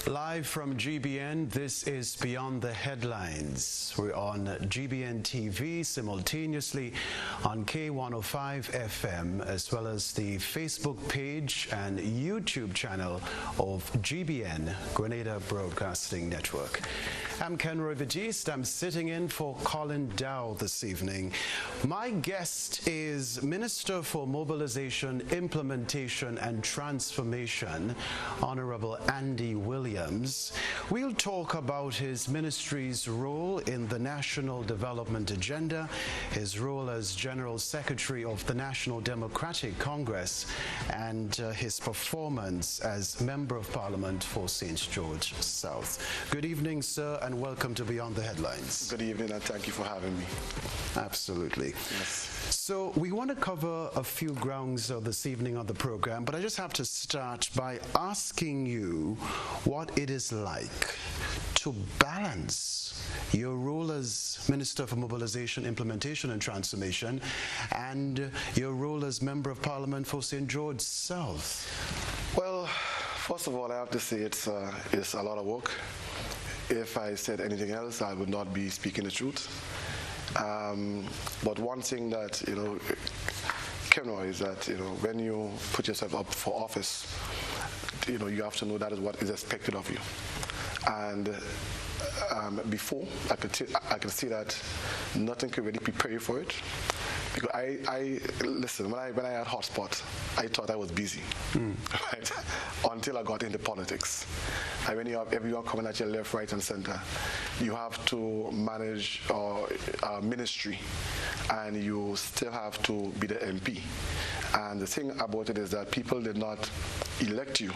Live from GBN, this is Beyond the Headlines. We're on GBN TV, simultaneously on K105 FM, as well as the Facebook page and YouTube channel of GBN, Grenada Broadcasting Network. I'm Kenroy Baptiste. I'm sitting in for Colin Dow this evening. My guest is Minister for Mobilization, Implementation and Transformation, Honourable Andy Williams. We'll talk about his ministry's role in the National Development Agenda, his role as General Secretary of the National Democratic Congress, and his performance as Member of Parliament for St. George South. Good evening, sir, and welcome to Beyond the Headlines. Good evening, and thank you for having me. Absolutely. Yes. So we want to cover a few grounds this evening on the program, but I just have to start by asking you what it is like to balance your role as Minister for Mobilization, Implementation and Transformation and your role as Member of Parliament for St. George South. Well, first of all, I have to say it's a lot of work. If I said anything else, I would not be speaking the truth. But one thing that, Kenroy, is that, when you put yourself up for office, you have to know that is what is expected of you. And before, I could see that nothing could really prepare you for it. Because listen, when I had hotspot, I thought I was busy, right? Until I got into politics. And when you have everyone coming at your left, right, and center, you have to manage a ministry, and you still have to be the MP. And the thing about it is that people did not elect you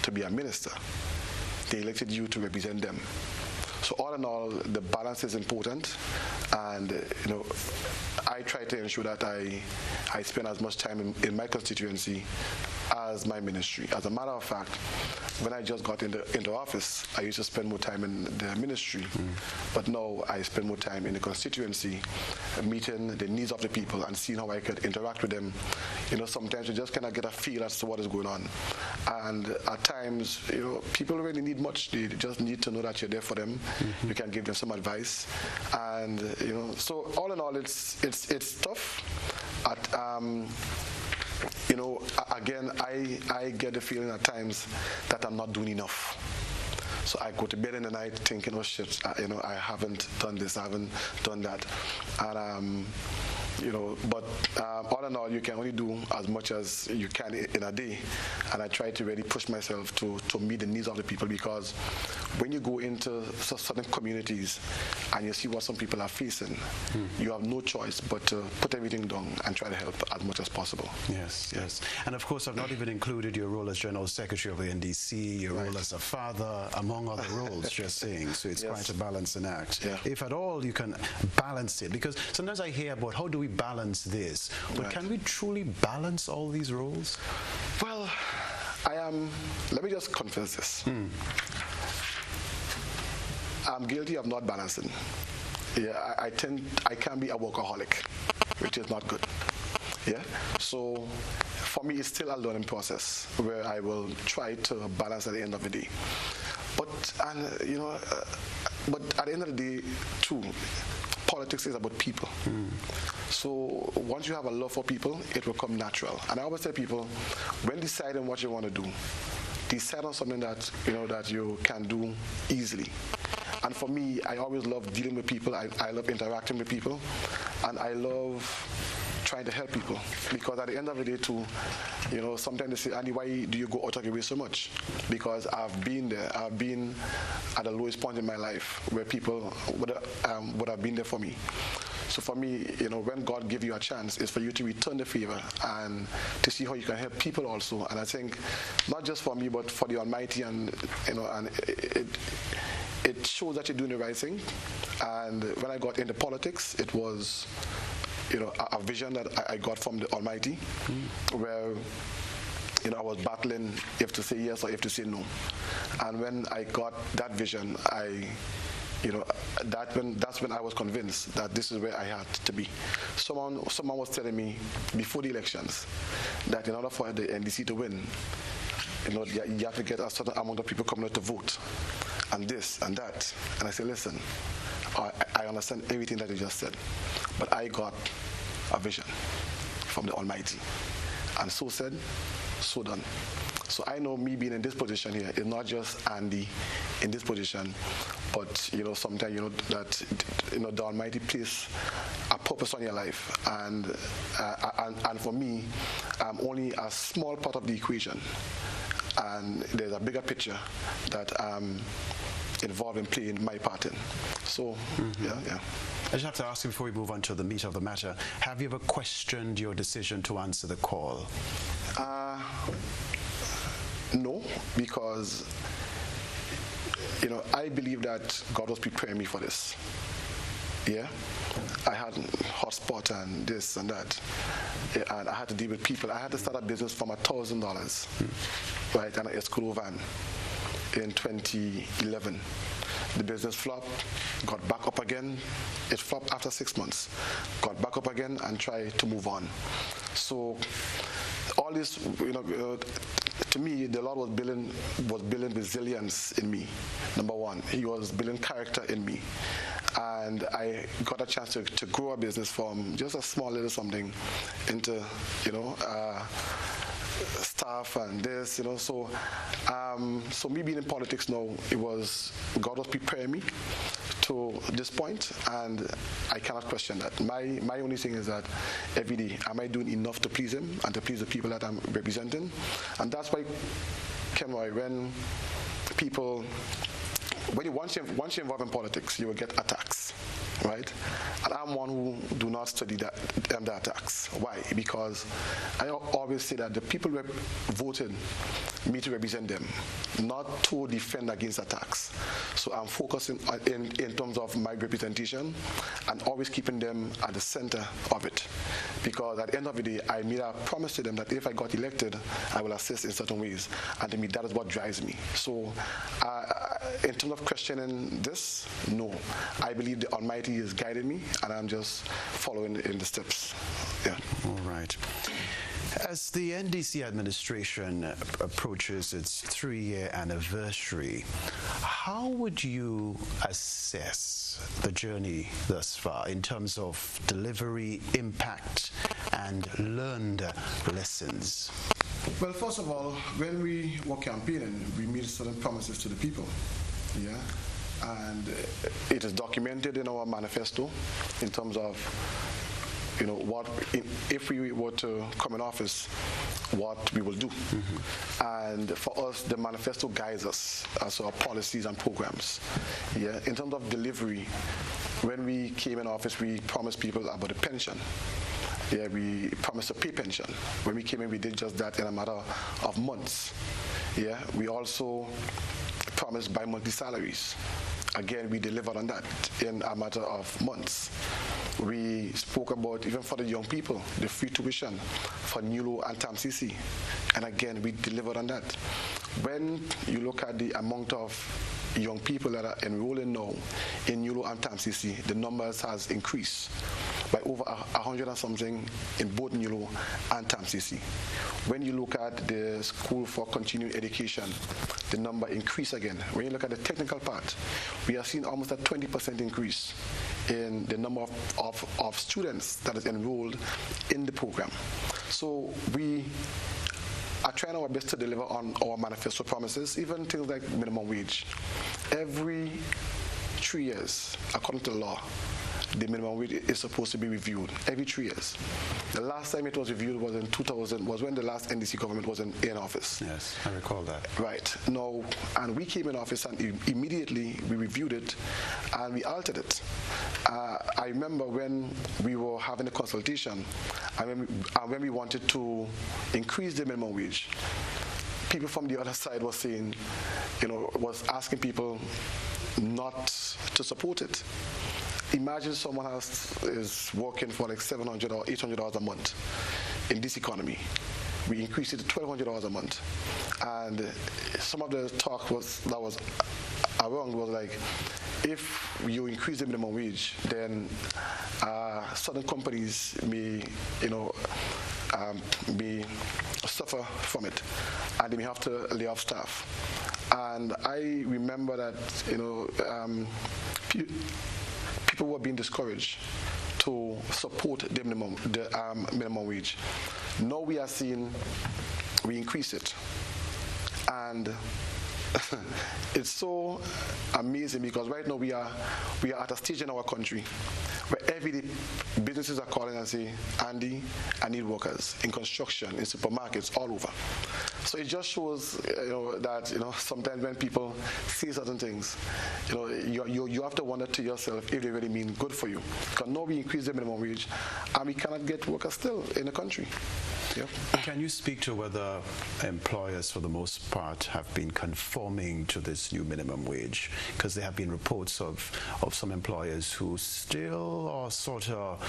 to be a minister. They elected you to represent them. So all in all, the balance is important, and I try to ensure that I spend as much time in my constituency as my ministry. As a matter of fact, when I just got into office, I used to spend more time in the ministry, but now I spend more time in the constituency, meeting the needs of the people and seeing how I could interact with them. Sometimes you just kind of get a feel as to what is going on. And at times, people really need much. They just need to know that you're there for them. You can give them some advice. And, so all in all, it's tough. Again, I get the feeling at times that I'm not doing enough. So I go to bed in the night thinking, oh shit, I haven't done this, I haven't done that. And, but all in all, you can only do as much as you can in a day. And I try to really push myself to meet the needs of the people, because when you go into certain communities and you see what some people are facing, you have no choice but to put everything down and try to help as much as possible. Yes, yes. And of course, I've not even included your role as General Secretary of the NDC, your role as a father, among other roles, just saying. So it's quite a balancing act. Yeah. If at all you can balance it, because sometimes I hear about how do we balance this, but can we truly balance all these roles? Well, let me just confess this. I'm guilty of not balancing. Yeah, I can be a workaholic, which is not good. Yeah, so for me, it's still a learning process where I will try to balance at the end of the day. But at the end of the day, too, politics is about people. So once you have a love for people, it will come natural. And I always tell people, when deciding what you want to do, decide on something that that you can do easily. And for me, I always love dealing with people. I love interacting with people, and I love trying to help people, because at the end of the day too, sometimes they say, Andy, why do you go out of your way so much? Because I've been there. I've been at the lowest point in my life where people would have been there for me. So for me, when God gives you a chance, it's for you to return the favor and to see how you can help people also. And I think not just for me, but for the Almighty, and and it shows that you're doing the right thing. And when I got into politics, it was a vision that I got from the Almighty, where I was battling if to say yes or if to say no. And when I got that vision, that's when I was convinced that this is where I had to be. Someone was telling me before the elections that in order for the NDC to win, you have to get a certain amount of people coming out to vote, and this and that. And I said, listen, I understand everything that you just said, but I got a vision from the Almighty. And so said, so done. So I know me being in this position here is not just Andy in this position, but sometimes that the Almighty places a purpose on your life, and for me, I'm only a small part of the equation, and there's a bigger picture that I'm involved in playing my part in. So yeah. I just have to ask you before we move on to the meat of the matter, have you ever questioned your decision to answer the call? No, because I believe that God was preparing me for this. Yeah, I had hotspot and this and that, and I had to deal with people. I had to start a business from $1,000, right, and a school van in 2011. The business flopped, got back up again. It flopped after 6 months, got back up again, and tried to move on. So all this, to me, the Lord was building resilience in me. Number one, He was building character in me, and I got a chance to grow a business from just a small little something into staff and this, so me being in politics now, God was preparing me to this point, and I cannot question that. My only thing is that every day, am I doing enough to please Him and to please the people that I'm representing? And that's why, Kenroy, once you're involved in politics, you will get attacks, right? And I'm one who do not study the attacks. Why? Because I always say that the people who voted me to represent them, not to defend against attacks. So I'm focusing in terms of my representation and always keeping them at the center of it. Because at the end of the day, I made a promise to them that if I got elected, I will assist in certain ways. And to me, that is what drives me. So in terms of questioning this, no. I believe the Almighty is guiding me, and I'm just following in the steps. Yeah. All right. As the NDC administration approaches its 3-year anniversary, how would you assess the journey thus far in terms of delivery, impact, and learned lessons? Well, first of all, when we were campaigning, we made certain promises to the people. Yeah. And it is documented in our manifesto in terms of if we were to come in office, what we will do. And for us, the manifesto guides us as our policies and programs. Yeah. In terms of delivery, when we came in office, we promised people about the pension. Yeah, we promised a pay pension. When we came in, we did just that in a matter of months. Yeah, we also promised bi-monthly salaries. Again, we delivered on that in a matter of months. We spoke about, even for the young people, the free tuition for NULO and TAMCC. And again, we delivered on that. When you look at the amount of young people that are enrolling now in NULO and TAMCC, the numbers has increased by over 100 and something in both NULO and TAMCC. When you look at the School for Continuing Education, the number increased again. When you look at the technical part, we are seeing almost a 20% increase in the number of students that is enrolled in the program. So we are trying our best to deliver on our manifesto promises, even things like minimum wage. Every 3 years, according to the law, the minimum wage is supposed to be reviewed every 3 years. The last time it was reviewed was in 2000, was when the last NDC government was in office. Yes, I recall that. Right. Now, and we came in office and immediately we reviewed it and we altered it. I remember when we were having a consultation and when we wanted to increase the minimum wage, people from the other side was saying, was asking people not to support it. Imagine someone else is working for like $700 or $800 a month in this economy. We increased it to $1,200 a month. And some of the talk that was around was like, if you increase the minimum wage, then certain companies may, may suffer from it, and they may have to lay off staff. And I remember that, people were being discouraged to support the minimum wage. Now we are seeing we increase it, and it's so amazing because right now we are at a stage in our country where every day businesses are calling and say, Andy, I need workers in construction, in supermarkets, all over. So it just shows, that sometimes when people say certain things, you have to wonder to yourself if they really mean good for you. Because now we increase the minimum wage, and we cannot get workers still in the country. Yeah. Can you speak to whether employers, for the most part, have been conforming to this new minimum wage? Because there have been reports of some employers who still are sort of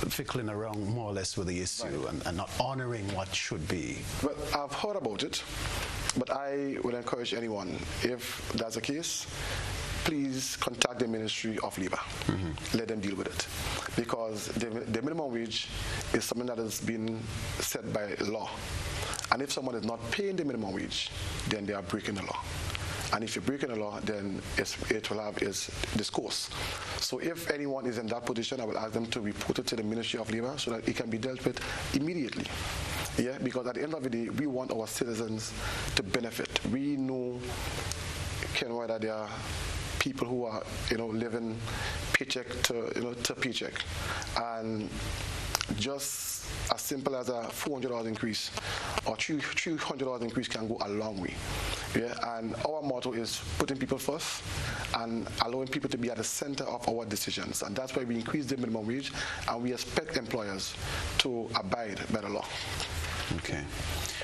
fickling around more or less with the issue, right, and not honoring what should be. Well, I've heard about it, but I would encourage anyone, if that's the case, please contact the Ministry of Labour. Let them deal with it. Because the minimum wage is something that has been set by law. And if someone is not paying the minimum wage, then they are breaking the law. And if you're breaking the law, then it will have its discourse. So if anyone is in that position, I will ask them to report it to the Ministry of Labour so that it can be dealt with immediately. Yeah, because at the end of the day, we want our citizens to benefit. We know, Kenroy, that there are people who are, living paycheck to paycheck, and just as simple as a $400 increase or $300 increase can go a long way. Yeah, and our motto is putting people first and allowing people to be at the center of our decisions, and that's why we increase the minimum wage, and we expect employers to abide by the law. Okay.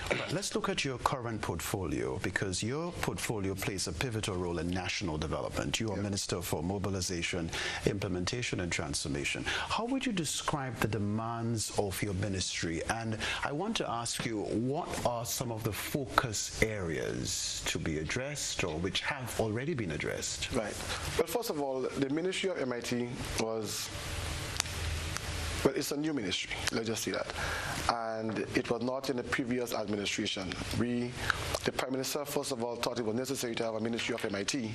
But let's look at your current portfolio, because your portfolio plays a pivotal role in national development. You are Minister for Mobilization, Implementation and Transformation. How would you describe the demands of your ministry? And I want to ask you, what are some of the focus areas to be addressed or which have already been addressed? Right. Well, first of all, the Ministry of M.I.T. it's a new ministry, let's just say that. And it was not in the previous administration. The Prime Minister, first of all, thought it was necessary to have a Ministry of M.I.T.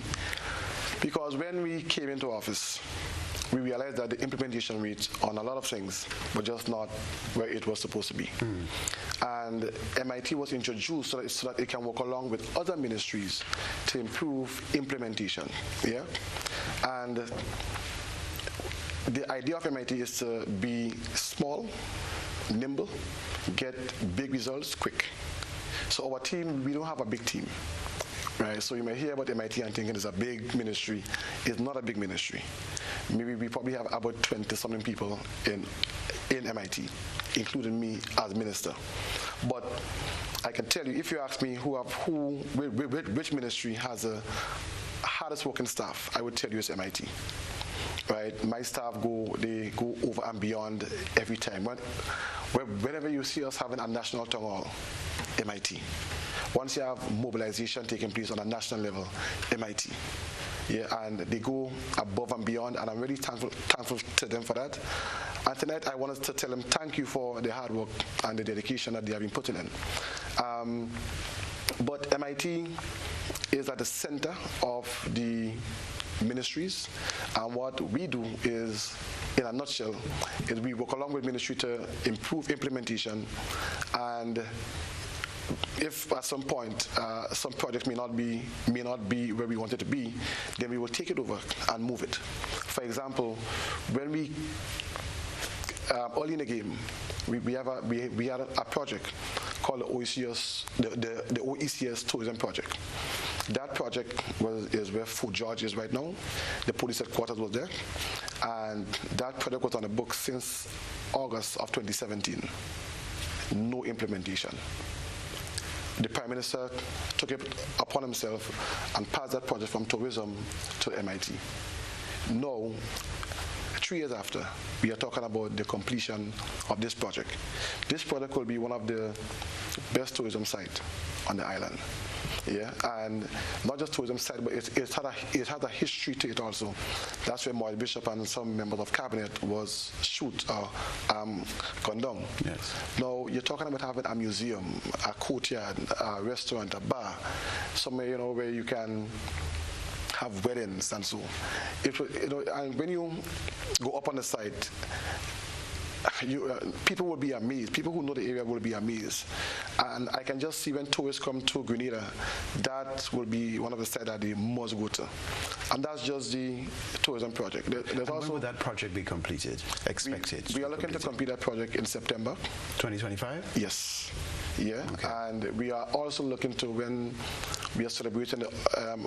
because when we came into office, we realized that the implementation rate on a lot of things were just not where it was supposed to be. And M.I.T. was introduced so that it can work along with other ministries to improve implementation. Yeah? And the idea of M.I.T. is to be small, nimble, get big results quick. So our team, we don't have a big team, right? So you may hear about M.I.T. and thinking it's a big ministry. It's not a big ministry. Maybe we probably have about 20-something people in M.I.T., including me as minister. But I can tell you, if you ask me which ministry has the hardest working staff, I would tell you it's M.I.T. Right, my staff go over and beyond every time. Whenever you see us having a national town hall, M.I.T. Once you have mobilization taking place on a national level, M.I.T. Yeah, and they go above and beyond, and I'm really thankful to them for that. And tonight I wanted to tell them thank you for the hard work and the dedication that they have been putting in. But M.I.T. is at the center of the ministries, and what we do is, in a nutshell, is we work along with ministry to improve implementation, and if at some point some project may not be where we want it to be, then we will take it over and move it. For example, when we early in the game, we had a project called the OECS Tourism Project. That project is where Fort George is right now. The police headquarters was there, and that project was on the books since August of 2017. No implementation. The Prime Minister took it upon himself and passed that project from tourism to M.I.T. Now, 3 years after, we are talking about the completion of this project. This project will be one of the best tourism sites on the island. Yeah, and not just tourism side, but it had a history to it also. That's where Maurice Bishop and some members of cabinet was gone down. Yes. Now you're talking about having a museum, a courtyard, a restaurant, a bar, somewhere where you can have weddings and so. And when you go up on the site, people will be amazed. People who know the area will be amazed. And I can just see when tourists come to Grenada, that will be one of the sites that they must go to. And that's just the tourism project. When will that project be completed, expected? We are looking to complete that project in September. 2025? Yes. Yeah, okay. And we are also looking to, when we are celebrating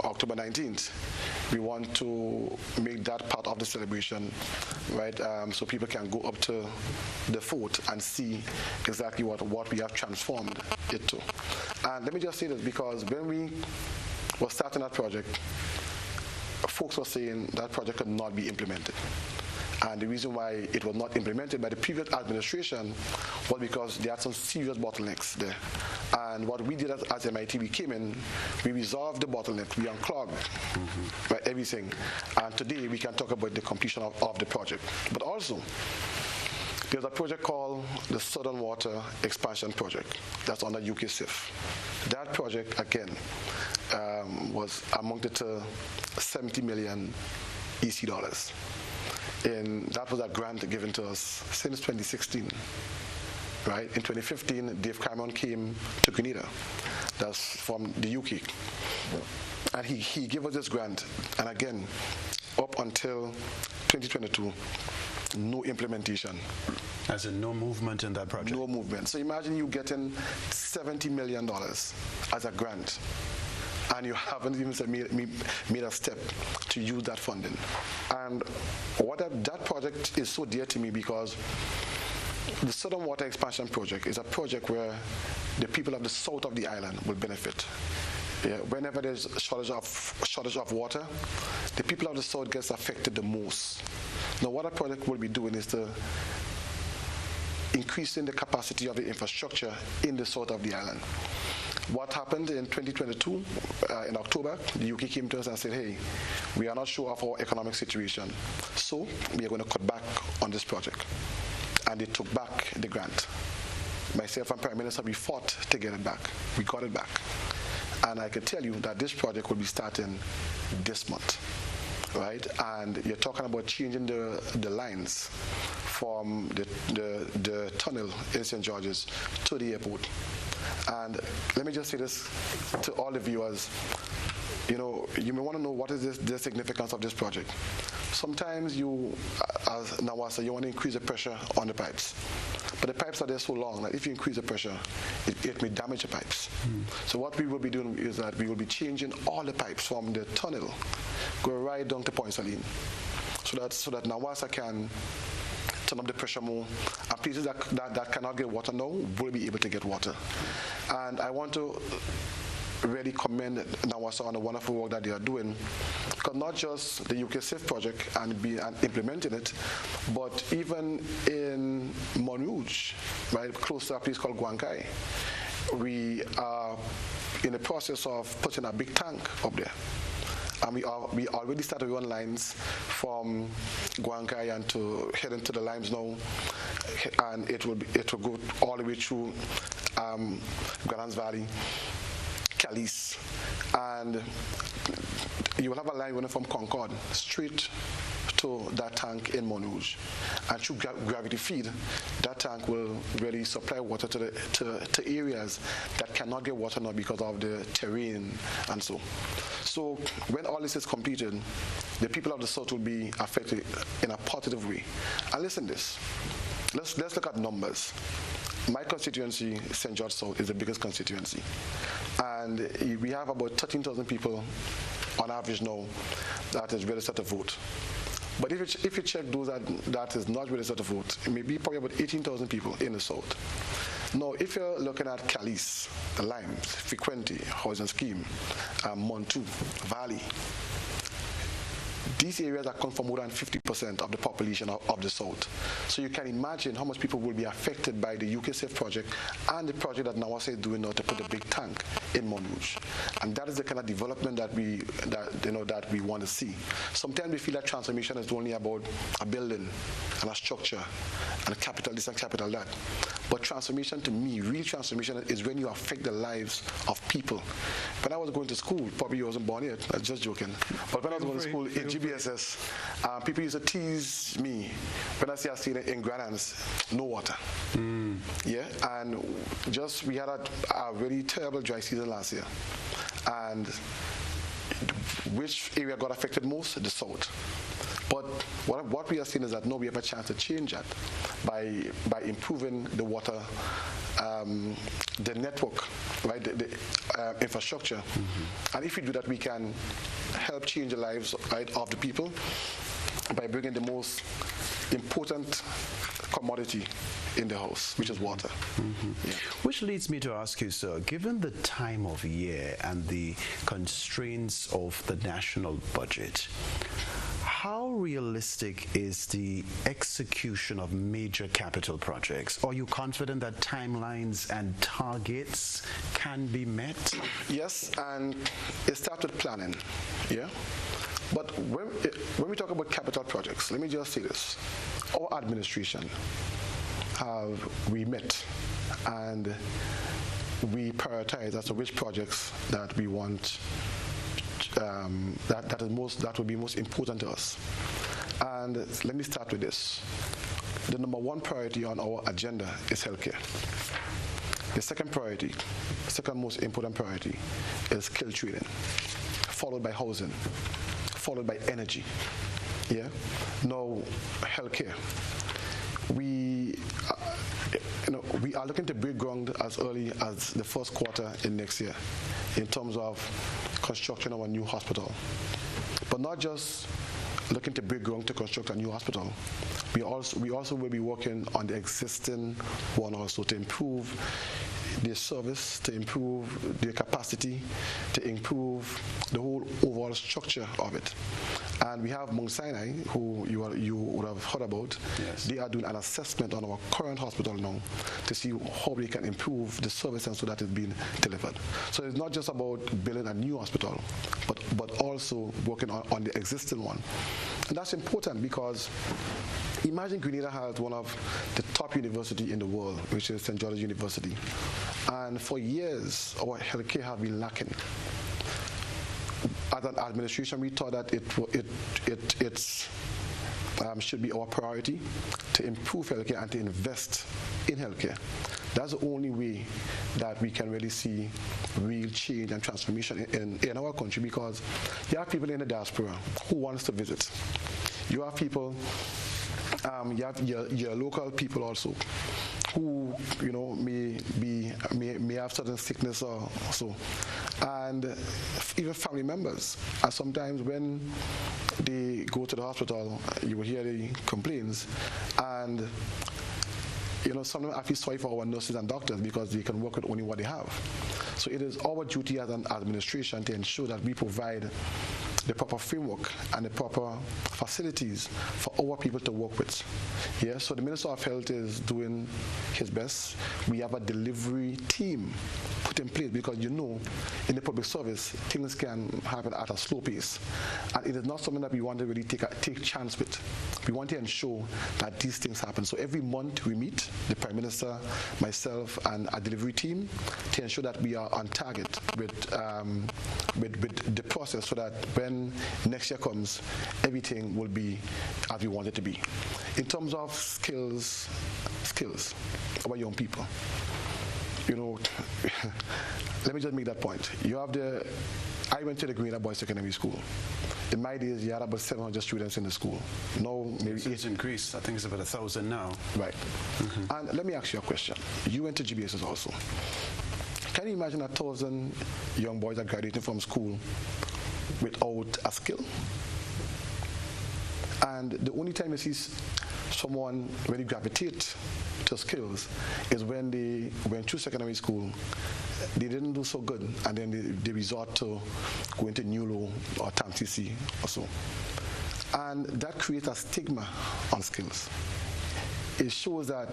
October 19th, we want to make that part of the celebration, right? So people can go up to the fort and see exactly what we have transformed it to. And let me just say this, because when we were starting that project, folks were saying that project could not be implemented. And the reason why it was not implemented by the previous administration was because they had some serious bottlenecks there. And what we did as M.I.T, we came in, we resolved the bottleneck, we unclogged everything. And today we can talk about the completion of the project. But also, there's a project called the Southern Water Expansion Project that's under UK SIF. That project, again, was amounted to 70 million EC dollars. And that was a grant given to us since 2016, right? In 2015, Dave Cameron came to Grenada. That's from the UK. And he gave us this grant. And again, up until 2022, no implementation. As in no movement in that project? No movement. So imagine you getting $70 million as a grant, and you haven't even made a step to use that funding. And that project is so dear to me because the Southern Water Expansion Project is a project where the people of the south of the island will benefit. Yeah, whenever there's a shortage of water, the people of the south gets affected the most. Now, what a project will be doing is to increasing the capacity of the infrastructure in the south of the island. What happened in 2022, in October, the UK came to us and said, hey, we are not sure of our economic situation, so we are going to cut back on this project. And they took back the grant. Myself and Prime Minister, we fought to get it back. We got it back. And I can tell you that this project will be starting this month, right? And you're talking about changing the lines from the tunnel in St. George's to the airport. And let me just say this to all the viewers. You may want to know what is the significance of this project. Sometimes you, as Nawasa, you want to increase the pressure on the pipes. But the pipes are there so long that if you increase the pressure, it may damage the pipes. So what we will be doing is that we will be changing all the pipes from the tunnel, go right down to Point Saline, so that Nawasa can turn up the pressure more, and places that cannot get water now will be able to get water. And I want to really commend Nawasa on the wonderful work that they are doing, because not just the UK SIF project and implementing it, but even in Montrouge, right, close to a place called Guangai, we are in the process of putting a big tank up there. And we already started run lines from Guangai and to head into the limes now, and it will go all the way through Granans Valley, Calice, and you will have a line running from Concord straight to that tank in Montrouge, and through gravity feed, that tank will really supply water to areas that cannot get water now because of the terrain and so. So when all this is completed, the people of the south will be affected in a positive way. And listen this, let's look at numbers. My constituency, St. George South, is the biggest constituency. And we have about 13,000 people on average now that is registered to vote. But if you check those that is not registered to vote, it may be probably about 18,000 people in the south. Now, if you're looking at Calice, the Limes, Frequenty, Housing Scheme, Montu, Valley, these areas account for more than 50% of the population of the South. So you can imagine how much people will be affected by the UK Safe project and the project that Nawase is doing now to put a big tank in Montrouge. And that is the kind of development that we want to see. Sometimes we feel that transformation is only about a building and a structure and a capital this and capital that. But transformation, to me, real transformation is when you affect the lives of people. When I was going to school, probably you wasn't born yet, I'm just joking. But when I was going to school in GBSS, people used to tease me when I say I stayed in Grand Anse, no water. Yeah, and we had a very terrible dry season last year. And which area got affected most? The South. But what we are seeing is that now we have a chance to change that by improving the water, the network, right, the infrastructure. And if we do that, we can help change the lives, right, of the people by bringing the most important commodity in the house, which is water. Yeah. Which leads me to ask you, sir, given the time of year and the constraints of the national budget, how realistic is the execution of major capital projects? Are you confident that timelines and targets can be met? Yes, and it starts with planning, yeah? But when we talk about capital projects, let me just say this. Our administration we met and we prioritize as to which projects that we want that will be most important to us. And let me start with this. The number one priority on our agenda is healthcare. The second most important priority is skill training, followed by housing, followed by energy. Yeah. Now, healthcare. We are looking to break ground as early as the first quarter in next year in terms of construction of a new hospital. But not just looking to break ground to construct a new hospital. We also will be working on the existing one also to improve their service, to improve their capacity, to improve the whole overall structure of it. And we have Mount Sinai, who you would have heard about. Yes. They are doing an assessment on our current hospital now to see how they can improve the service and so that it's being delivered. So it's not just about building a new hospital, but also working on the existing one. And that's important because imagine Grenada has one of the top universities in the world, which is St. George's University. And for years, our healthcare have been lacking. As an administration, we thought that it should be our priority to improve healthcare and to invest in healthcare. That's the only way that we can really see real change and transformation in our country, because you have people in the diaspora who wants to visit. You have people, you have your local people also, who may have certain sickness or so, and even family members. And sometimes when they go to the hospital, you will hear the complaints, and sometimes I feel sorry for our nurses and doctors because they can work with only what they have. So it is our duty as an administration to ensure that we provide the proper framework and the proper facilities for our people to work with. Yeah, so the Minister of Health is doing his best. We have a delivery team put in place because in the public service, things can happen at a slow pace. And it is not something that we want to really take chance with. We want to ensure that these things happen. So every month we meet, the Prime Minister, myself, and a delivery team to ensure that we are on target with the process so that when next year comes, everything will be as we want it to be. In terms of skills of our young people, let me just make that point. I went to the Grenada Boys Secondary School. In my days, you had about 700 students in the school. Now, maybe it's increased. I think it's about 1,000 now. Right. And let me ask you a question. You went to GBSS also. Can you imagine 1,000 young boys that graduated from school without a skill? And the only time you see someone really gravitate to skills is when they went through secondary school, they didn't do so good, and then they resort to going to NULO or TAMCC or so. And that creates a stigma on skills. It shows that,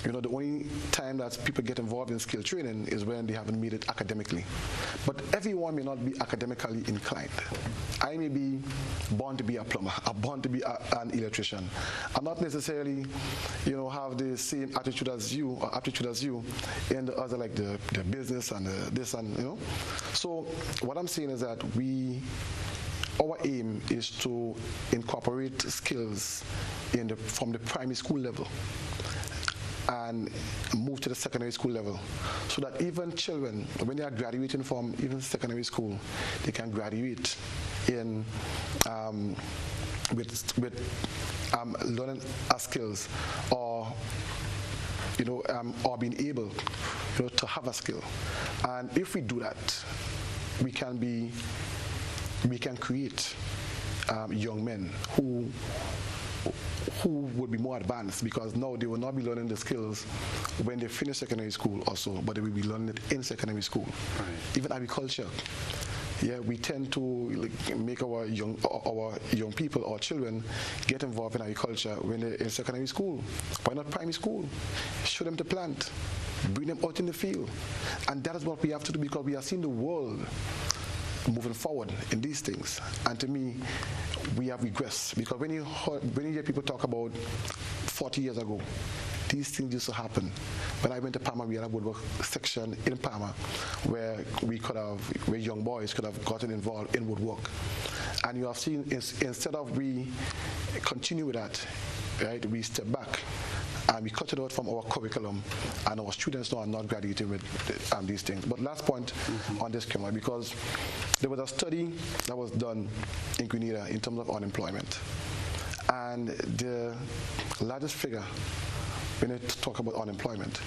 you know, the only time that people get involved in skill training is when they haven't made it academically. But everyone may not be academically inclined. I may be born to be a plumber, I'm born to be an electrician. I'm not necessarily, you know, have the same attitude as you or aptitude as you in the other, like the business and this and, you know. So what I'm saying is that our aim is to incorporate skills from the primary school level and move to the secondary school level, so that even children, when they are graduating from even secondary school, they can graduate in with learning skills, or you know, or being able, you know, to have a skill. And if we do that, we can create young men who would be more advanced, because now they will not be learning the skills when they finish secondary school also, but they will be learning it in secondary school. Right. Even agriculture. Yeah, we tend to make our young people, our children, get involved in agriculture when they're in secondary school. Why not primary school? Show them to plant, bring them out in the field. And that is what we have to do, because we are seeing the world moving forward in these things. And to me, we have regressed, because when you hear people talk about 40 years ago, these things used to happen. When I went to Palma, we had a woodwork section in Palma where young boys could have gotten involved in woodwork. And you have seen, instead of we continue with that, right, we step back and we cut it out from our curriculum, and our students now are not graduating with these things. But last point on this, Kenroy, because there was a study that was done in Grenada in terms of unemployment. And the largest figure when you talk about unemployment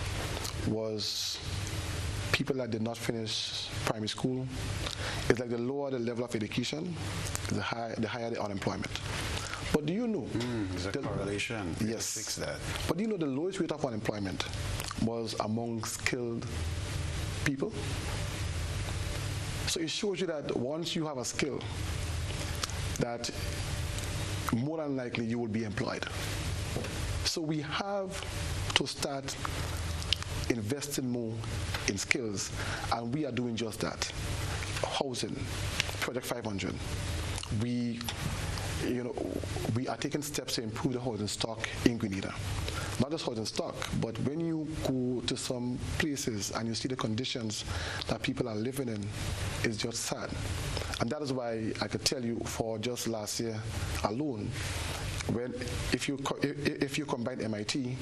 was people that did not finish primary school. It's like the lower the level of education, the higher the unemployment. But do you know? There's a correlation. Yes. Fix that. But do you know the lowest rate of unemployment was among skilled people? So it shows you that once you have a skill, that more than likely you will be employed. So we have to start investing more in skills, and we are doing just that. Housing, Project 500. We are taking steps to improve the housing stock in Grenada. Not just housing stock, but when you go to some places and you see the conditions that people are living in, it's just sad. And that is why I could tell you, for just last year alone, if you combine M.I.T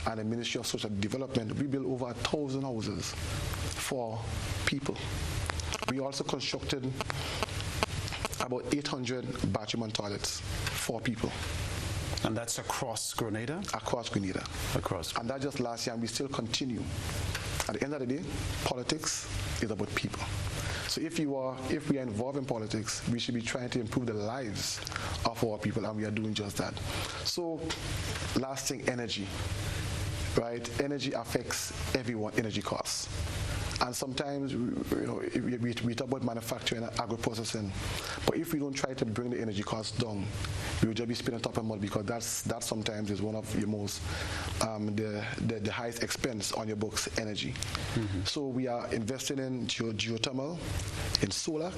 and the Ministry of Social Development, we built over 1,000 houses for people. We also constructed about 800 bathroom and toilets for people. And that's across Grenada? Across Grenada. And that just last year, and we still continue. At the end of the day, politics is about people. So if we are involved in politics, we should be trying to improve the lives of our people, and we are doing just that. So, last thing, energy. Right? Energy affects everyone, energy costs. And sometimes, we talk about manufacturing and agro-processing, but if we don't try to bring the energy costs down, we will just be spending top and mud, because that sometimes is one of your most, the highest expense on your books, energy. So we are investing in geothermal, in solar,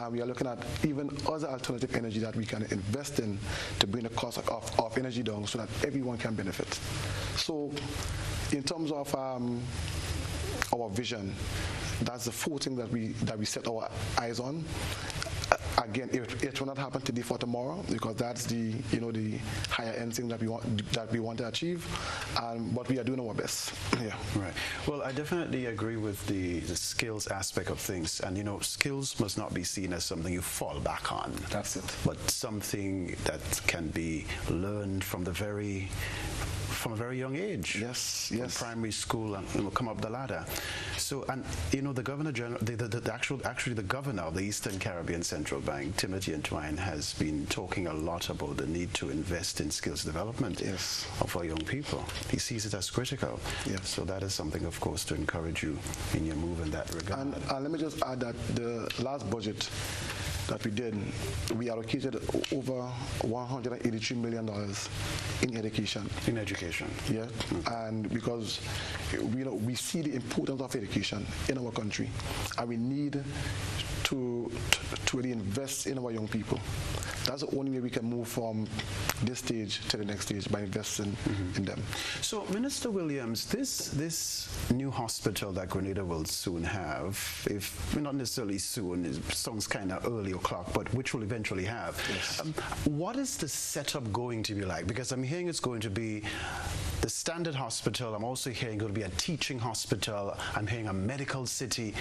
and we are looking at even other alternative energy that we can invest in to bring the cost of energy down, so that everyone can benefit. So in terms of our vision, that's the 4 things that we set our eyes on. Again, it will not happen today for tomorrow, because that's the higher end thing that we want to achieve, but we are doing our best. Yeah. Right. Well, I definitely agree with the skills aspect of things, and skills must not be seen as something you fall back on. That's it. But something that can be learned from a very young age. Yes. From primary school, and come up the ladder. So, and the Governor General, the Governor of the Eastern Caribbean Central Bank, Timothy Entwine, has been talking a lot about the need to invest in skills development of our young people. He sees it as critical. Yes. So that is something, of course, to encourage you in your move in that regard. And let me just add that the last budget that we did, we allocated over $183 million in education. In education. Yeah, and because we see the importance of education in our country, and we need to really invest in our young people. That's the only way we can move from this stage to the next stage, by investing in them. So, Minister Williams, this new hospital that Grenada will soon have, if not necessarily soon, it sounds kind of early o'clock, but which will eventually have. Yes. What is the setup going to be like? Because I'm hearing it's going to be the standard hospital. I'm also hearing it's going to be a teaching hospital. I'm hearing a medical city.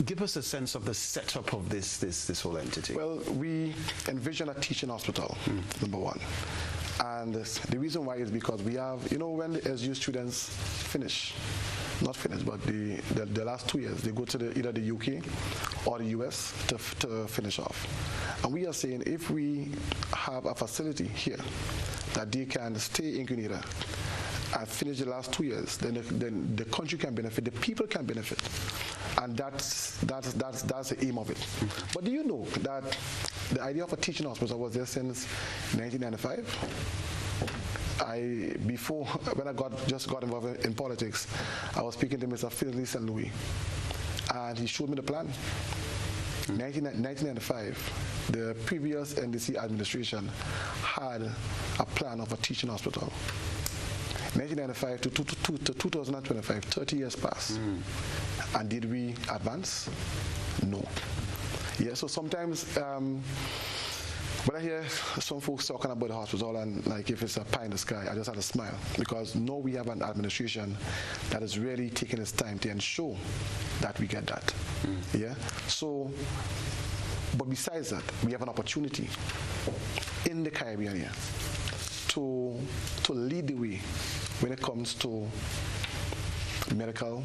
Give us a sense of the setup of this whole entity. Well, we envision a teaching hospital, number one. And the reason why is because we have, when the SU students finish, not finish, but the last 2 years, they go to either the UK or the US to finish off. And we are saying if we have a facility here that they can stay in Grenada and finish the last 2 years, then the country can benefit, the people can benefit. And that's the aim of it. But do you know that the idea of a teaching hospital was there since 1995? When I just got involved in politics, I was speaking to Mr. Finley St. Louis, and he showed me the plan. 1995, the previous NDC administration had a plan of a teaching hospital. 1995 to 2025, 30 years passed. And did we advance? No. Yeah, so sometimes when I hear some folks talking about the hospital and like if it's a pie in the sky, I just have to smile, because no, we have an administration that is really taking its time to ensure that we get that. Yeah. So, but besides that, we have an opportunity in the Caribbean here to lead the way when it comes to medical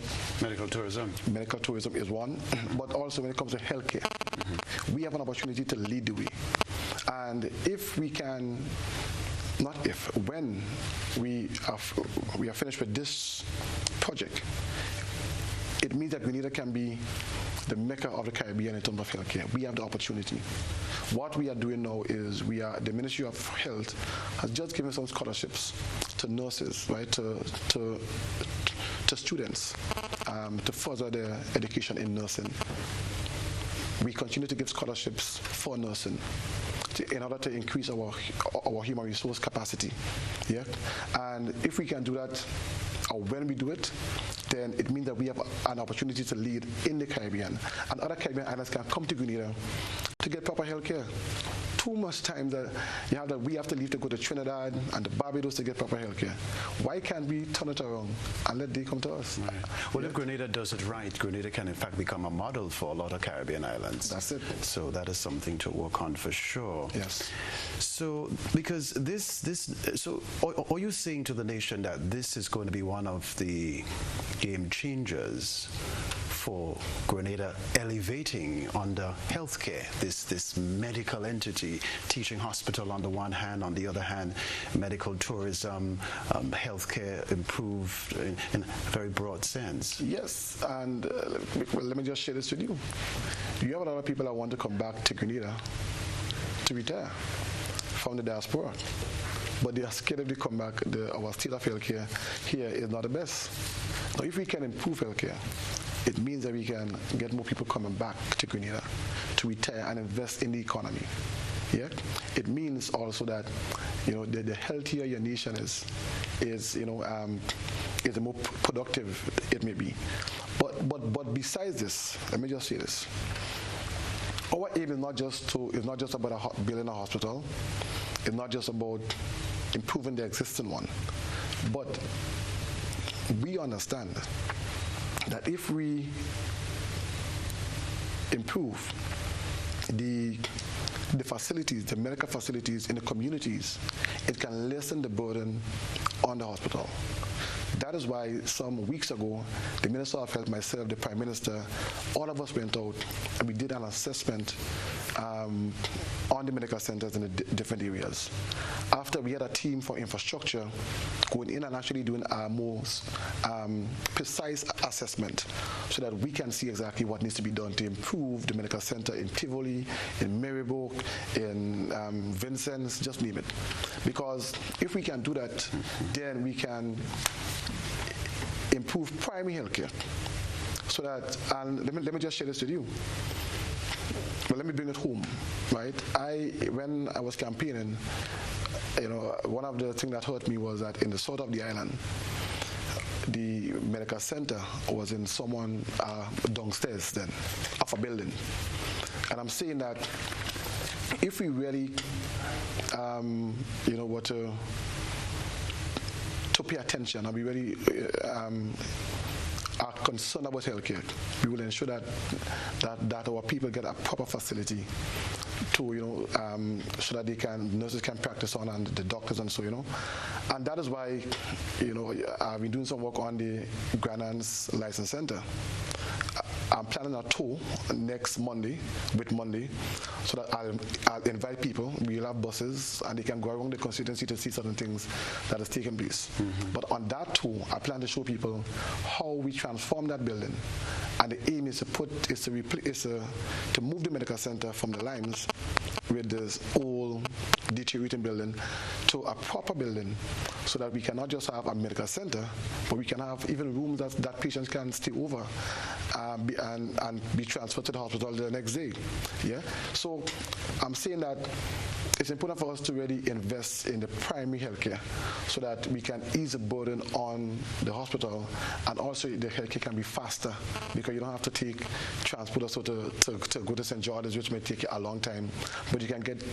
tourism. Medical tourism is one, but also when it comes to healthcare, we have an opportunity to lead the way. And if we can, not if, when we are finished with this project, it means that Grenada can be the mecca of the Caribbean in terms of healthcare. We have the opportunity. What we are doing now is the Ministry of Health has just given some scholarships to nurses, right, to students to further their education in nursing. We continue to give scholarships for nursing in order to increase our human resource capacity. Yeah, and if we can do that, or when we do it, then it means that we have an opportunity to lead in the Caribbean, and other Caribbean islands can come to Grenada to get proper health care. Too much time that we have to leave to go to Trinidad and the Barbados to get proper health care. Why can't we turn it around and let they come to us? Right. Well, if Grenada does it right, Grenada can in fact become a model for a lot of Caribbean islands. That's it. So that is something to work on for sure. Yes. So because so are you saying to the nation that this is going to be one of the game changers for Grenada elevating under healthcare, this medical entity, teaching hospital on the one hand, on the other hand, medical tourism, healthcare improved in a very broad sense? Yes, and let me just share this with you. You have a lot of people that want to come back to Grenada to retire from the diaspora, but they are scared if they come back. Our state of healthcare here is not the best. Now, if we can improve healthcare, it means that we can get more people coming back to Grenada to retire and invest in the economy. Yeah, it means also that the healthier your nation is the more productive it may be. But besides this, let me just say this: our aim is not just about building a hospital. It's not just about improving the existing one, but we understand that if we improve the facilities, the medical facilities in the communities, it can lessen the burden on the hospital. That is why some weeks ago, the Minister of Health, myself, the Prime Minister, all of us went out and we did an assessment on the medical centers in the different areas. After we had a team for infrastructure going in and actually doing our most precise assessment so that we can see exactly what needs to be done to improve the medical center in Tivoli, in Maryburg, in Vincennes, just name it. Because if we can do that, then we can improve primary health care. So that, and let me just share this with you. But let me bring it home, right? When I was campaigning, one of the things that hurt me was that in the south of the island, the medical center was in someone downstairs then, of a building. And I'm saying that if we really, were to pay attention and we really are concerned about healthcare, we will ensure that our people get a proper facility to, so that nurses can practice on and the doctors and so, And that is why, I've been doing some work on the Grandans License Center. I'm planning a tour next Monday, so that I'll invite people. We'll have buses, and they can go around the constituency to see certain things that is taking place. But on that tour, I plan to show people how we transform that building, and the aim is to move the medical center from the lines with this old deteriorating building to a proper building, so that we can not just have a medical center, but we can have even rooms that patients can stay over and be transferred to the hospital the next day. Yeah. So I'm saying that it's important for us to really invest in the primary healthcare so that we can ease the burden on the hospital, and also the healthcare can be faster because you don't have to take transport also to go to St. George's, which may take a long time, but you can get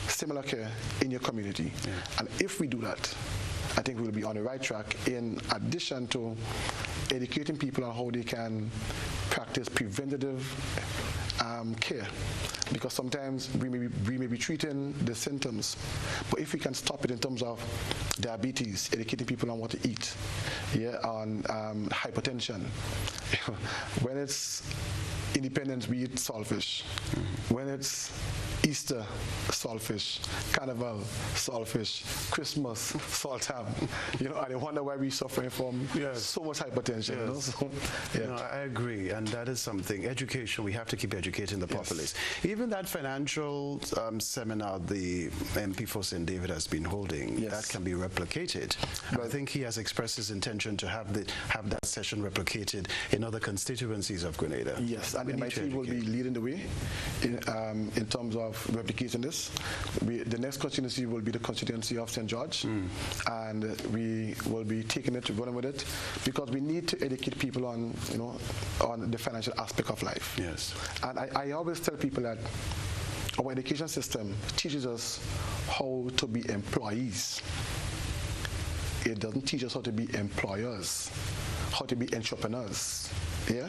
similar care in your community. Yeah. And if we do that, I think we'll be on the right track, in addition to educating people on how they can practice preventative care, because sometimes we may be treating the symptoms, but if we can stop it in terms of diabetes, educating people on what to eat, on hypertension. When it's Independence, we eat saltfish. When it's Easter, saltfish. Carnival, saltfish. Christmas, salt ham. And I wonder why we're suffering from so much hypertension. Yes. So, I agree, and that is something. Education, we have to keep educating the populace. Even that financial seminar the MP for St. David has been holding, that can be replicated. And I think he has expressed his intention to have that session replicated in other constituencies of Grenada. Yes, and M.I.T will be leading the way in terms of replicating this. The next constituency will be the constituency of St. George, and we will be taking it, running with it, because we need to educate people on the financial aspect of life. Yes. And I always tell people that our education system teaches us how to be employees. It doesn't teach us how to be employers, how to be entrepreneurs. Yeah?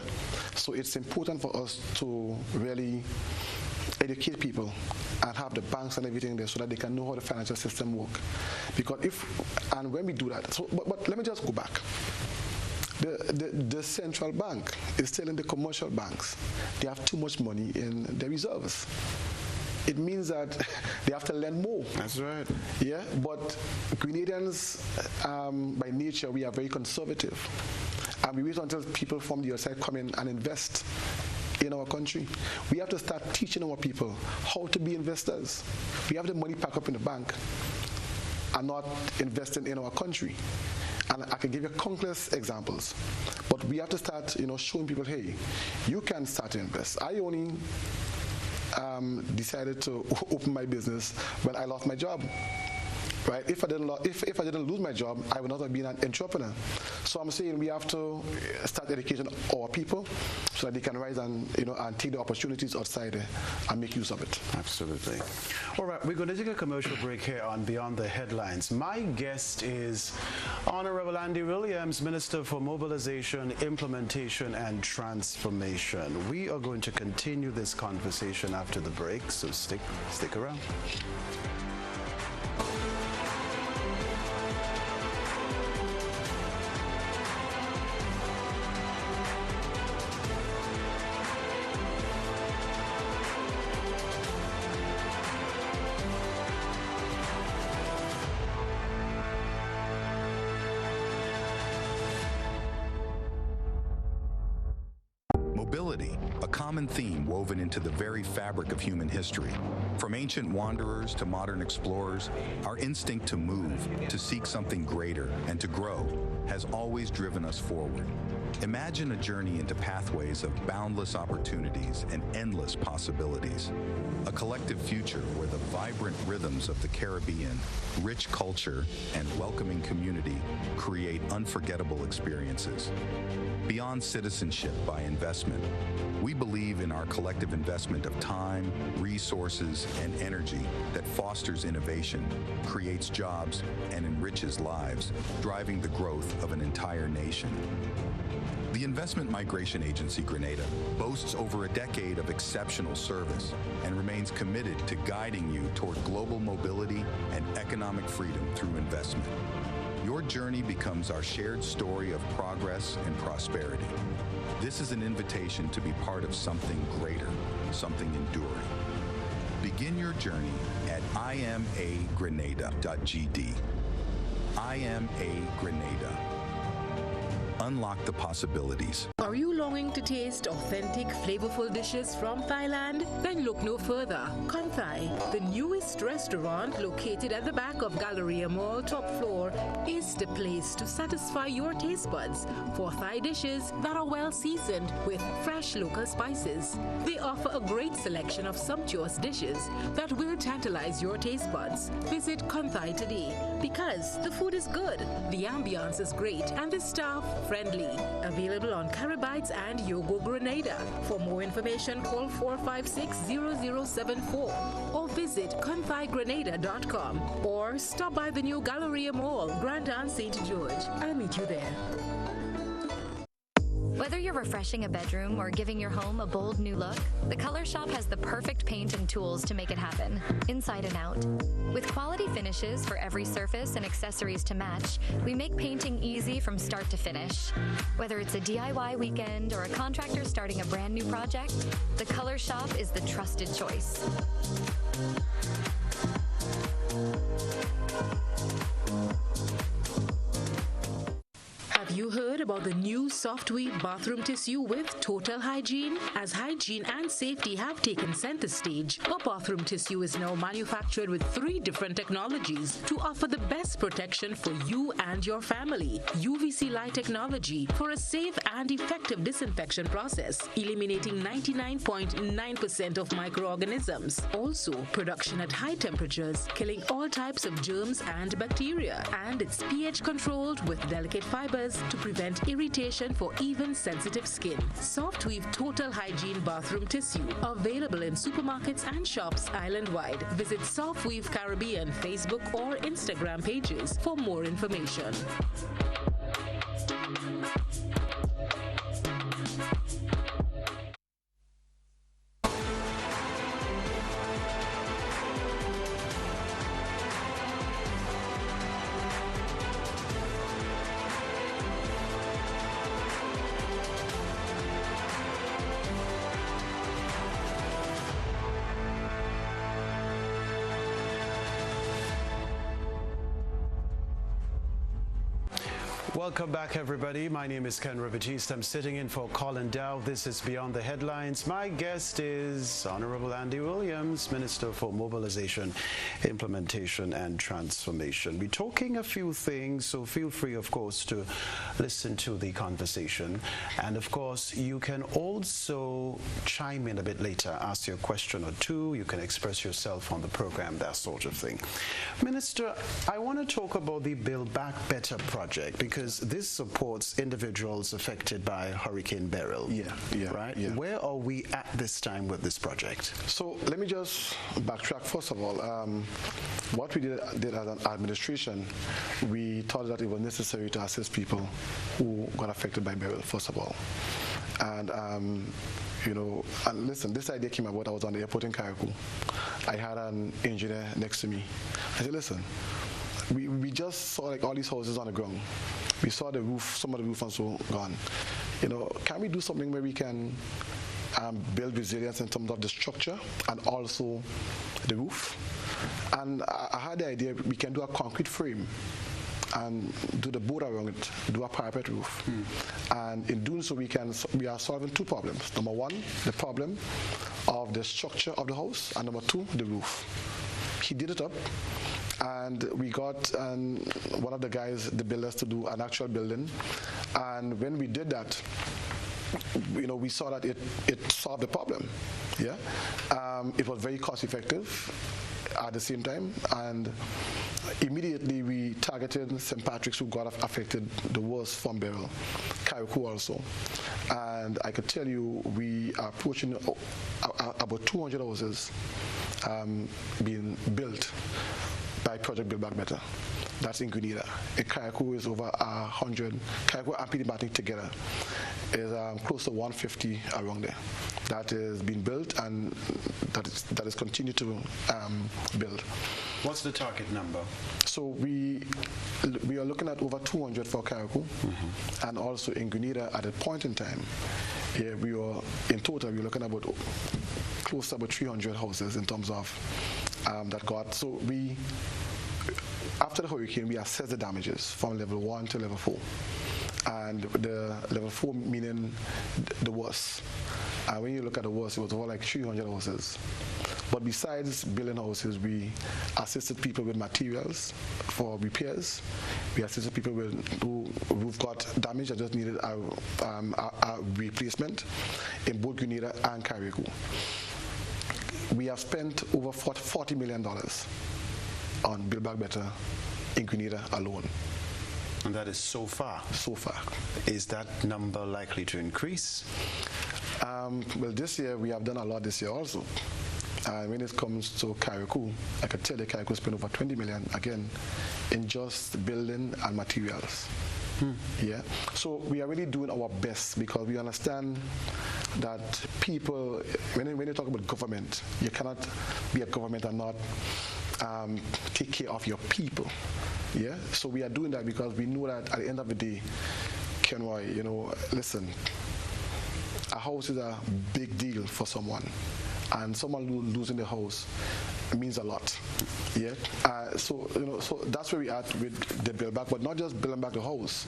So it's important for us to really educate people and have the banks and everything there so that they can know how the financial system works. Because when we do that, but let me just go back. The central bank is telling the commercial banks they have too much money in their reserves. It means that they have to lend more. That's right. Yeah, but Grenadians, by nature, we are very conservative. And we wait until people from the outside come in and invest in our country. We have to start teaching our people how to be investors. We have the money packed up in the bank and not investing in our country. And I can give you countless examples. But we have to start, showing people, hey, you can start to invest. I only decided to open my business when I lost my job. Right? If I didn't lose my job, I would not have been an entrepreneur. So I'm saying we have to start educating our people so that they can rise and take the opportunities outside and make use of it. Absolutely. All right, we're going to take a commercial break here on Beyond the Headlines. My guest is Honourable Andy Williams, Minister for Mobilization, Implementation and Transformation. We are going to continue this conversation after the break, so stick around. Mobility, a common theme woven into the very fabric of human history. From ancient wanderers to modern explorers, our instinct to move, to seek something greater, and to grow has always driven us forward. Imagine a journey into pathways of boundless opportunities and endless possibilities. A collective future where the vibrant rhythms of the Caribbean, rich culture, and welcoming community create unforgettable experiences. Beyond citizenship by investment, we believe in our collective investment of time, resources, and energy that fosters innovation, creates jobs, and enriches lives, driving the growth of an entire nation. The Investment Migration Agency Grenada boasts over a decade of exceptional service and remains committed to guiding you toward global mobility and economic freedom through investment. Your journey becomes our shared story of progress and prosperity. This is an invitation to be part of something greater, something enduring. Begin your journey at imagrenada.gd. IMA Grenada. Unlock the possibilities. Are you longing to taste authentic, flavorful dishes from Thailand? Then look no further. Konthai, the newest restaurant located at the back of Galleria Mall top floor, is the place to satisfy your taste buds for Thai dishes that are well seasoned with fresh local spices. They offer a great selection of sumptuous dishes that will tantalize your taste buds. Visit Konthai today because the food is good, the ambiance is great, and the staff friendly. Available on Caribites and Yogo Grenada. For more information, call 456-0074 or visit konthaigrenada.com or stop by the new Galleria Mall, Grand Anse St. George. I'll meet you there. Whether you're refreshing a bedroom or giving your home a bold new look, the Color Shop has the perfect paint and tools to make it happen, inside and out. With quality finishes for every surface and accessories to match, we make painting easy from start to finish. Whether it's a DIY weekend or a contractor starting a brand new project, the Color Shop is the trusted choice. Have you heard about the new Soft Weave bathroom tissue with total hygiene? As hygiene and safety have taken center stage, our bathroom tissue is now manufactured with 3 different technologies to offer the best protection for you and your family. UVC light technology for a safe and effective disinfection process, eliminating 99.9% of microorganisms. Also, production at high temperatures, killing all types of germs and bacteria. And it's pH controlled with delicate fibers to prevent irritation for even sensitive skin. Soft Weave Total Hygiene Bathroom Tissue. Available in supermarkets and shops island-wide. Visit Soft Weave Caribbean Facebook or Instagram pages for more information. Welcome back, everybody. My name is Kenroy, Baptiste. I'm sitting in for Colin Dow. This is Beyond the Headlines. My guest is Honourable Andy Williams, Minister for Mobilization, Implementation and Transformation. We're talking a few things, so feel free, of course, to listen to the conversation. And, of course, you can also chime in a bit later, ask your question or two. You can express yourself on the program, that sort of thing. Minister, I want to talk about the Build Back Better project, because this supports individuals affected by Hurricane Beryl. Right? Yeah. Where are we at this time with this project? So let me just backtrack. First of all, what we did as an administration, we thought that it was necessary to assist people who got affected by Beryl, first of all. And you know, and listen, this idea came about. I was on the airport in Carriacou. I had an engineer next to me. I said, listen, we just saw like all these houses on the ground. We saw the roof, some of the roof and so gone. You know, can we do something where we can build resilience in terms of the structure and also the roof? And I had the idea we can do a concrete frame and do the board around it, do a parapet roof. And in doing so, we are solving two problems. Number one, the problem of the structure of the house, and number two, the roof. He did it up, and we got one of the guys, the builders, to do an actual building. And when we did that, we saw that it solved the problem. Yeah, it was very cost effective at the same time, and immediately we targeted St. Patrick's, who got affected the worst from barrel, Carriacou also. And I could tell you we are approaching about 200 houses being built by Project Build Back Better. That's in Grenada. In Carriacou is over 100. Carriacou and P.D. together is close to 150 around there. That is being built, and that is continued to build. What's the target number? So we are looking at over 200 for Carriacou, and also in Grenada at a point in time. Yeah, in total we're looking at about close to about 300 houses in terms of that got. So after the hurricane, we assessed the damages from level 1 to level 4. And the level 4 meaning the worst. And when you look at the worst, it was over like 300 houses. But besides building houses, we assisted people with materials for repairs. We assisted people who've got damage that just needed a replacement in both Grenada and Carriacou. We have spent over $40 million on Build Back Better in Grenada alone. And that is so far? So far. Is that number likely to increase? Well, this year, we have done a lot this year also. When it comes to Carriacou, I can tell you Carriacou spent over $20 million, again, in just building and materials. Yeah. So we are really doing our best, because we understand that people, when you talk about government, you cannot be a government and not take care of your people. Yeah. So we are doing that because we know that at the end of the day, Kenroy, listen, a house is a big deal for someone, and someone losing the house means a lot. Yeah. So that's where we are with the Build Back, but not just building back the house.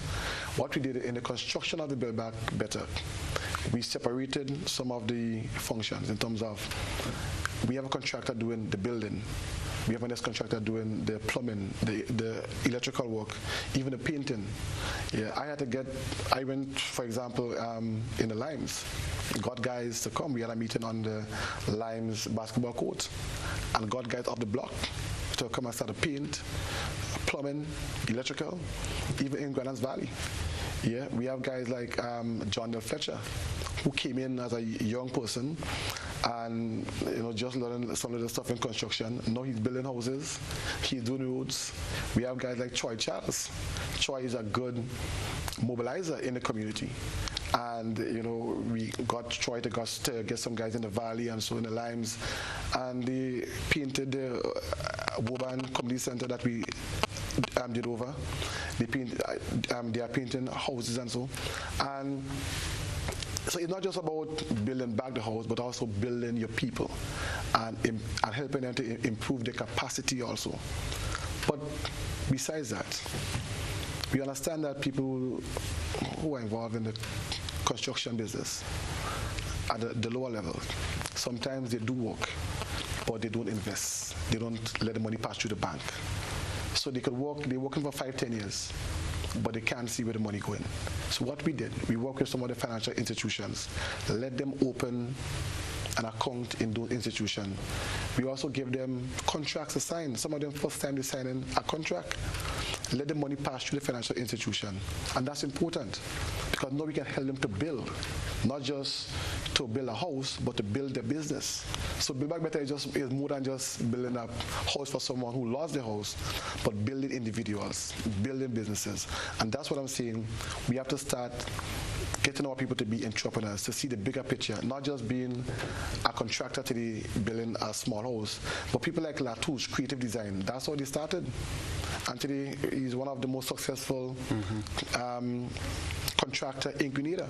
What we did in the construction of the Build Back Better, we separated some of the functions in terms of, we have a contractor doing the building, we have a next contractor doing the plumbing, the electrical work, even the painting. Yeah, I went, for example, in the Limes, got guys to come. We had a meeting on the Limes basketball court, and got guys off the block to come and start to paint, plumbing, electrical, even in Granans Valley. Yeah, we have guys like John Del Fletcher, who came in as a young person and just learning some of the stuff in construction. Now he's building houses, he's doing roads. We have guys like Troy Charles. Troy is a good mobilizer in the community. And we got Troy to get some guys in the valley and so in the Limes, and they painted the Woban Community Center that we did over. They are painting houses and so. And so it's not just about building back the house, but also building your people and helping them to improve their capacity also. But besides that, we understand that people who are involved in the construction business at the lower level, sometimes they do work, but they don't invest. They don't let the money pass through the bank. So they're working for 5-10 years, but they can't see where the money going. So what we did, we worked with some of the financial institutions, let them open an account in those institutions. We also give them contracts to sign. Some of them first time they sign in a contract. Let the money pass through the financial institution. And that's important, because now we can help them to build, not just to build a house, but to build their business. So Build Back Better is more than just building a house for someone who lost their house, but building individuals, building businesses. And that's what I'm saying. We have to start getting our people to be entrepreneurs, to see the bigger picture, not just being a contractor to building a small house, but people like Latouche, creative design. That's how they started. And today, he's one of the most successful contractor in Grenada.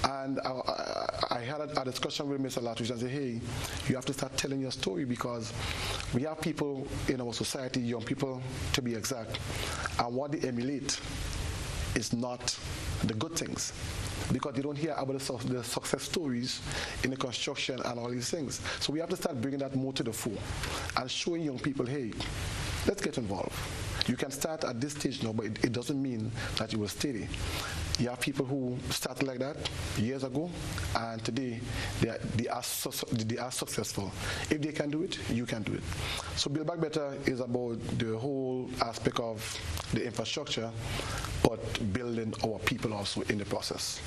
And I had a discussion with Mr. Latridge and said, hey, you have to start telling your story, because we have people in our society, young people to be exact, and what they emulate is not the good things, because they don't hear about the success stories in the construction and all these things. So we have to start bringing that more to the fore and showing young people, hey, let's get involved. You can start at this stage now, but it doesn't mean that you will stay there. You have people who started like that years ago, and today they are successful. If they can do it, you can do it. So Build Back Better is about the whole aspect of the infrastructure, but building our people also in the process.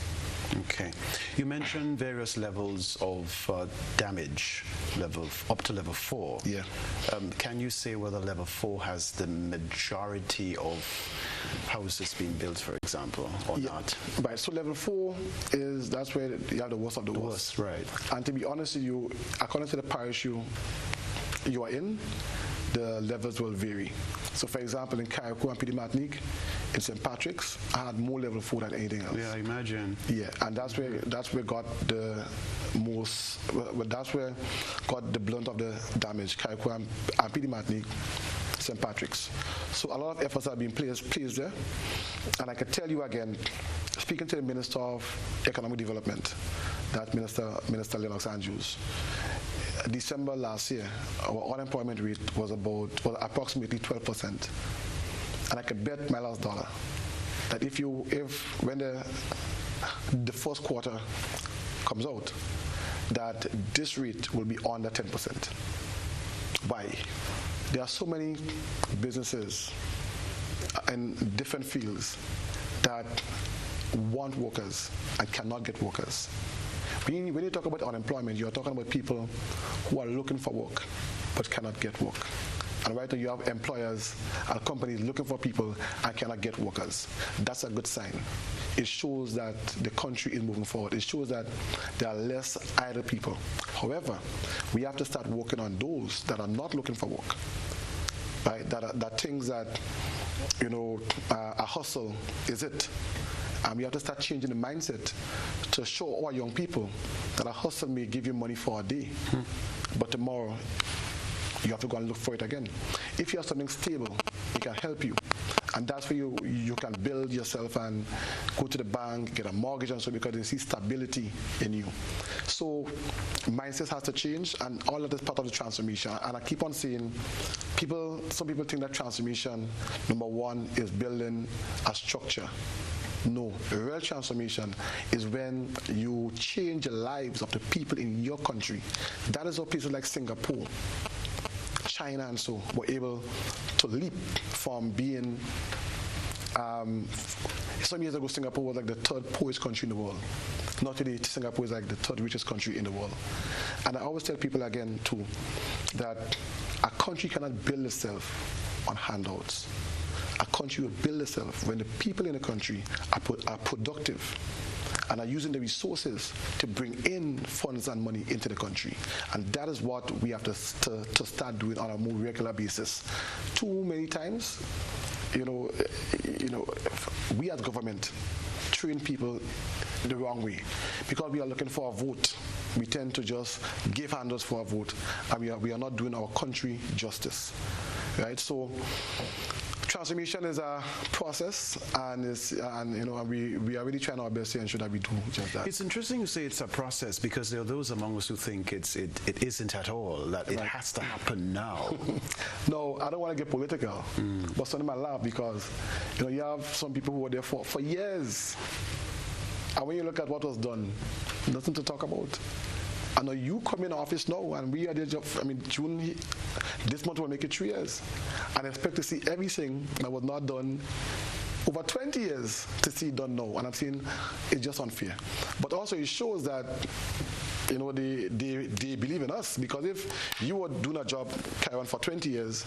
Okay. You mentioned various levels of damage, up to level 4. Yeah. Can you say whether level 4 has the majority of houses being built, for example, or not? Right. So level 4 that's where you have the worst of the worst. Right. And to be honest with you, according to the parish you are in, the levels will vary. So for example, in Kenroy and M.I.T, in St. Patrick's, I had more level 4 than anything else. Yeah, I imagine. Yeah, and that's where got the most, that's where got the blunt of the damage, Kenroy and M.I.T, St. Patrick's. So a lot of efforts are being placed there. And I can tell you again, speaking to the Minister of Economic Development, that Minister Lennox Andrews, December last year, our unemployment rate was approximately 12%. And I could bet my last dollar that when the first quarter comes out, that this rate will be under 10%. Why? There are so many businesses in different fields that want workers and cannot get workers. When you talk about unemployment, you're talking about people who are looking for work but cannot get work. And right now you have employers and companies looking for people and cannot get workers. That's a good sign. It shows that the country is moving forward. It shows that there are less idle people. However, we have to start working on those that are not looking for work. Right? That things that, a hustle is it. And we have to start changing the mindset to show our young people that a hustle may give you money for a day, but tomorrow you have to go and look for it again. If you have something stable, it can help you. And that's where you can build yourself and go to the bank, get a mortgage and so, because they see stability in you. So mindset has to change, and all of this part of the transformation. And I keep on saying, some people think that transformation, number one, is building a structure. No, real transformation is when you change the lives of the people in your country. That is how places like Singapore, China and so were able to leap from being, some years ago Singapore was like the 3rd poorest country in the world. Not today, Singapore is like the 3rd richest country in the world. And I always tell people again too, that a country cannot build itself on handouts. A country will build itself when the people in the country are productive and are using the resources to bring in funds and money into the country. And that is what we have to start doing on a more regular basis. Too many times, we as government train people the wrong way. Because we are looking for a vote, we tend to just give handouts for a vote, and we are not doing our country justice. Right? So transformation is a process, and we are really trying our best to ensure that we do just that. It's interesting you say it's a process, because there are those among us who think it isn't at all, that it has to happen now. No, I don't want to get political, but something I laugh, because you have some people who were there for years, and when you look at what was done, nothing to talk about. I know you come in office now, and we are there. June this month will make it 3 years, and I expect to see everything that was not done over 20 years to see done now. And I'm saying it's just unfair. But also it shows that they believe in us, because if you were doing a job carry on for 20 years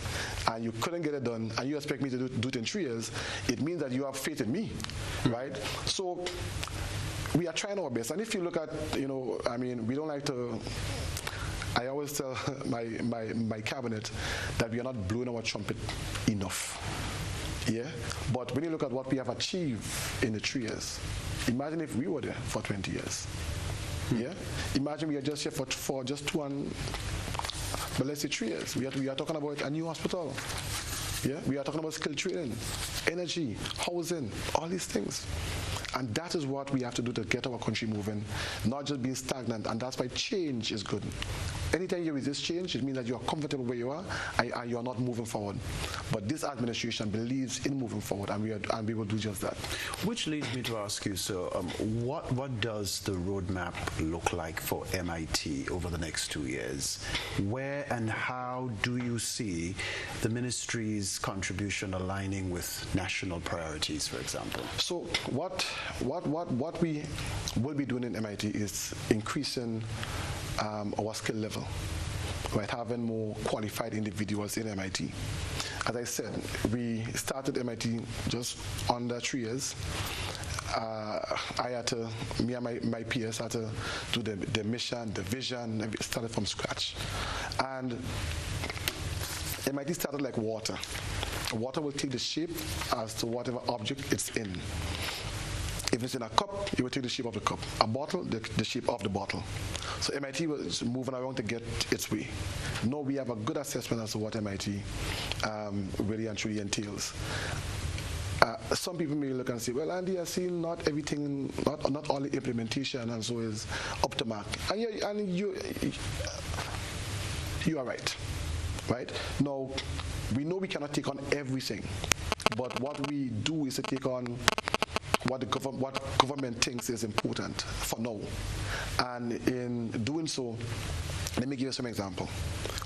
and you couldn't get it done, and you expect me to do it in 3 years, it means that you have faith in me, right? So we are trying our best. And if you look at, we don't like to, I always tell my cabinet that we are not blowing our trumpet enough. Yeah, but when you look at what we have achieved in the 3 years, imagine if we were there for 20 years. Yeah, imagine we are just here for just one, but let's say 3 years. We are talking about a new hospital. Yeah, we are talking about skill training, energy, housing, all these things. And that is what we have to do to get our country moving, not just being stagnant. And that's why change is good. Anytime you resist change, it means that you are comfortable where you are and you are not moving forward. But this administration believes in moving forward, and we will do just that. Which leads me to ask you, sir, what does the roadmap look like for M.I.T over the next 2 years? Where and how do you see the ministry's contribution aligning with national priorities, for example? So what we will be doing in M.I.T is increasing our skill level, right? Having more qualified individuals in M.I.T. As I said, we started M.I.T just under 3 years. Me and my peers had to do the mission, the vision, and we started from scratch. And M.I.T started like water. Water will take the shape as to whatever object it's in. If it's in a cup, it will take the shape of the cup. A bottle, the shape of the bottle. So M.I.T was moving around to get its way. Now we have a good assessment as to what M.I.T really and truly entails. Some people may look and say, well, Andy, I see not everything, not all the implementation, and so is up to mark. And you are right. Right? Now, we know we cannot take on everything, but what we do is to take on what government thinks is important for now. And in doing so, let me give you some example.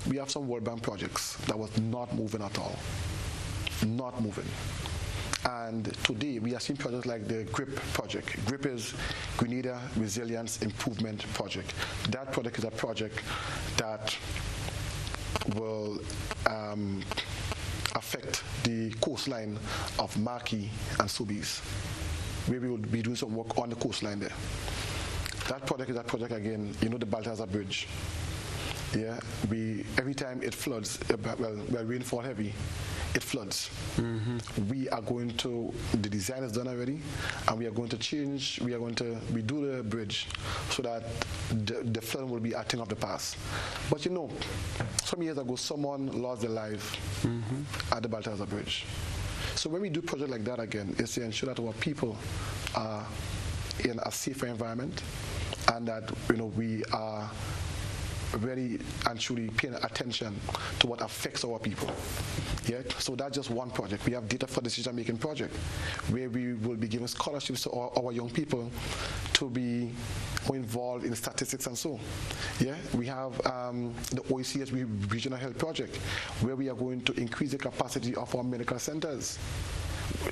We have some World Bank projects that was not moving at all. Not moving. And today, we are seeing projects like the GRIP project. GRIP is Grenada Resilience Improvement Project. That project is a project that will affect the coastline of M.I.T and Sobeys, where we will be doing some work on the coastline there. That project is a project, again, you know, the Balthazar Bridge. Yeah, every time it floods, well, rainfall heavy, it floods. We are going to, the design is done already, and we are going to change, we do the bridge so that the flood will be a thing of the past. But you know, some years ago, someone lost their life at the Balthazar Bridge. So when we do projects like that again, it's to ensure that our people are in a safer environment, and that, you know, we are very and truly paying attention to what affects our people. Yeah, so that's just one project. We have data for decision-making project, where we will be giving scholarships to our young people to be more involved in statistics and so. Yeah, we have the OECS Regional Health Project, where we are going to increase the capacity of our medical centers,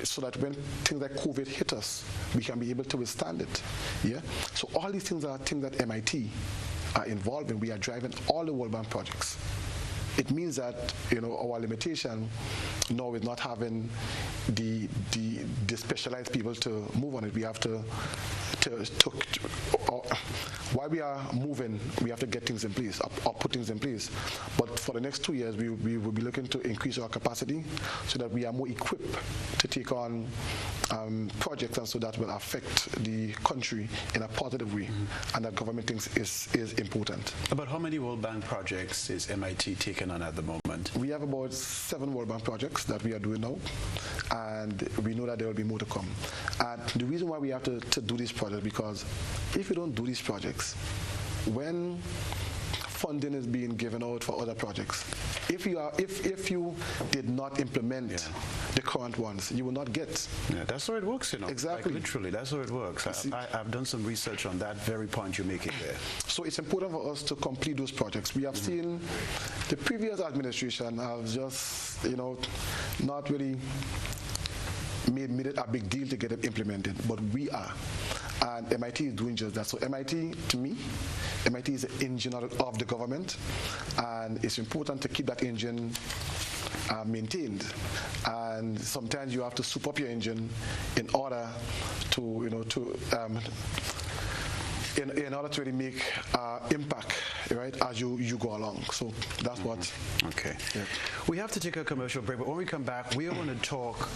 so that when things like COVID hit us, we can be able to withstand it. Yeah, so all these things are things that M.I.T are involved in. We are driving all the World Bank projects. It means that, you know, our limitation now is not having the specialized people to move on it. We have to while we are moving, we have to get things in place or put things in place. But for the next 2 years, we will be looking to increase our capacity so that we are more equipped to take on projects, and so that will affect the country in a positive way, and that government thinks is important. About how many World Bank projects is M.I.T taking on at the moment? We have about 7 World Bank projects that we are doing now, and we know that there will be more to come. And the reason why we have to do these projects, because if we don't do these projects, when funding is being given out for other projects, if you did not implement the current ones, you will not get. Yeah, that's how it works, you know. Exactly. Like, literally, that's how it works. I've done some research on that very point you're making there. So it's important for us to complete those projects. We have seen the previous administration have just, you know, not really made it a big deal to get it implemented, but we are. And M.I.T is doing just that. So M.I.T, to me, M.I.T is the engine of the government, and it's important to keep that engine maintained. And sometimes you have to soup up your engine in order to, you know, in order to really make impact, right, as you go along. So that's what. Okay. Yeah. We have to take a commercial break, but when we come back, we are going to talk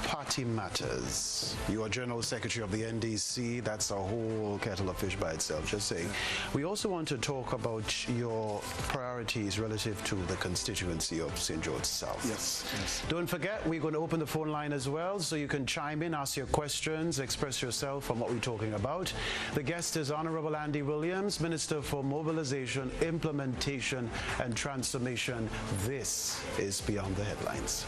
party matters. You are General Secretary of the NDC. That's a whole kettle of fish by itself, just saying. We also want to talk about your priorities relative to the constituency of St. George South. Yes. Don't forget, we're going to open the phone line as well, so you can chime in, ask your questions, express yourself on what we're talking about. The guest is Honourable Andy Williams, Minister for Mobilization, Implementation and Transformation. This is Beyond the Headlines.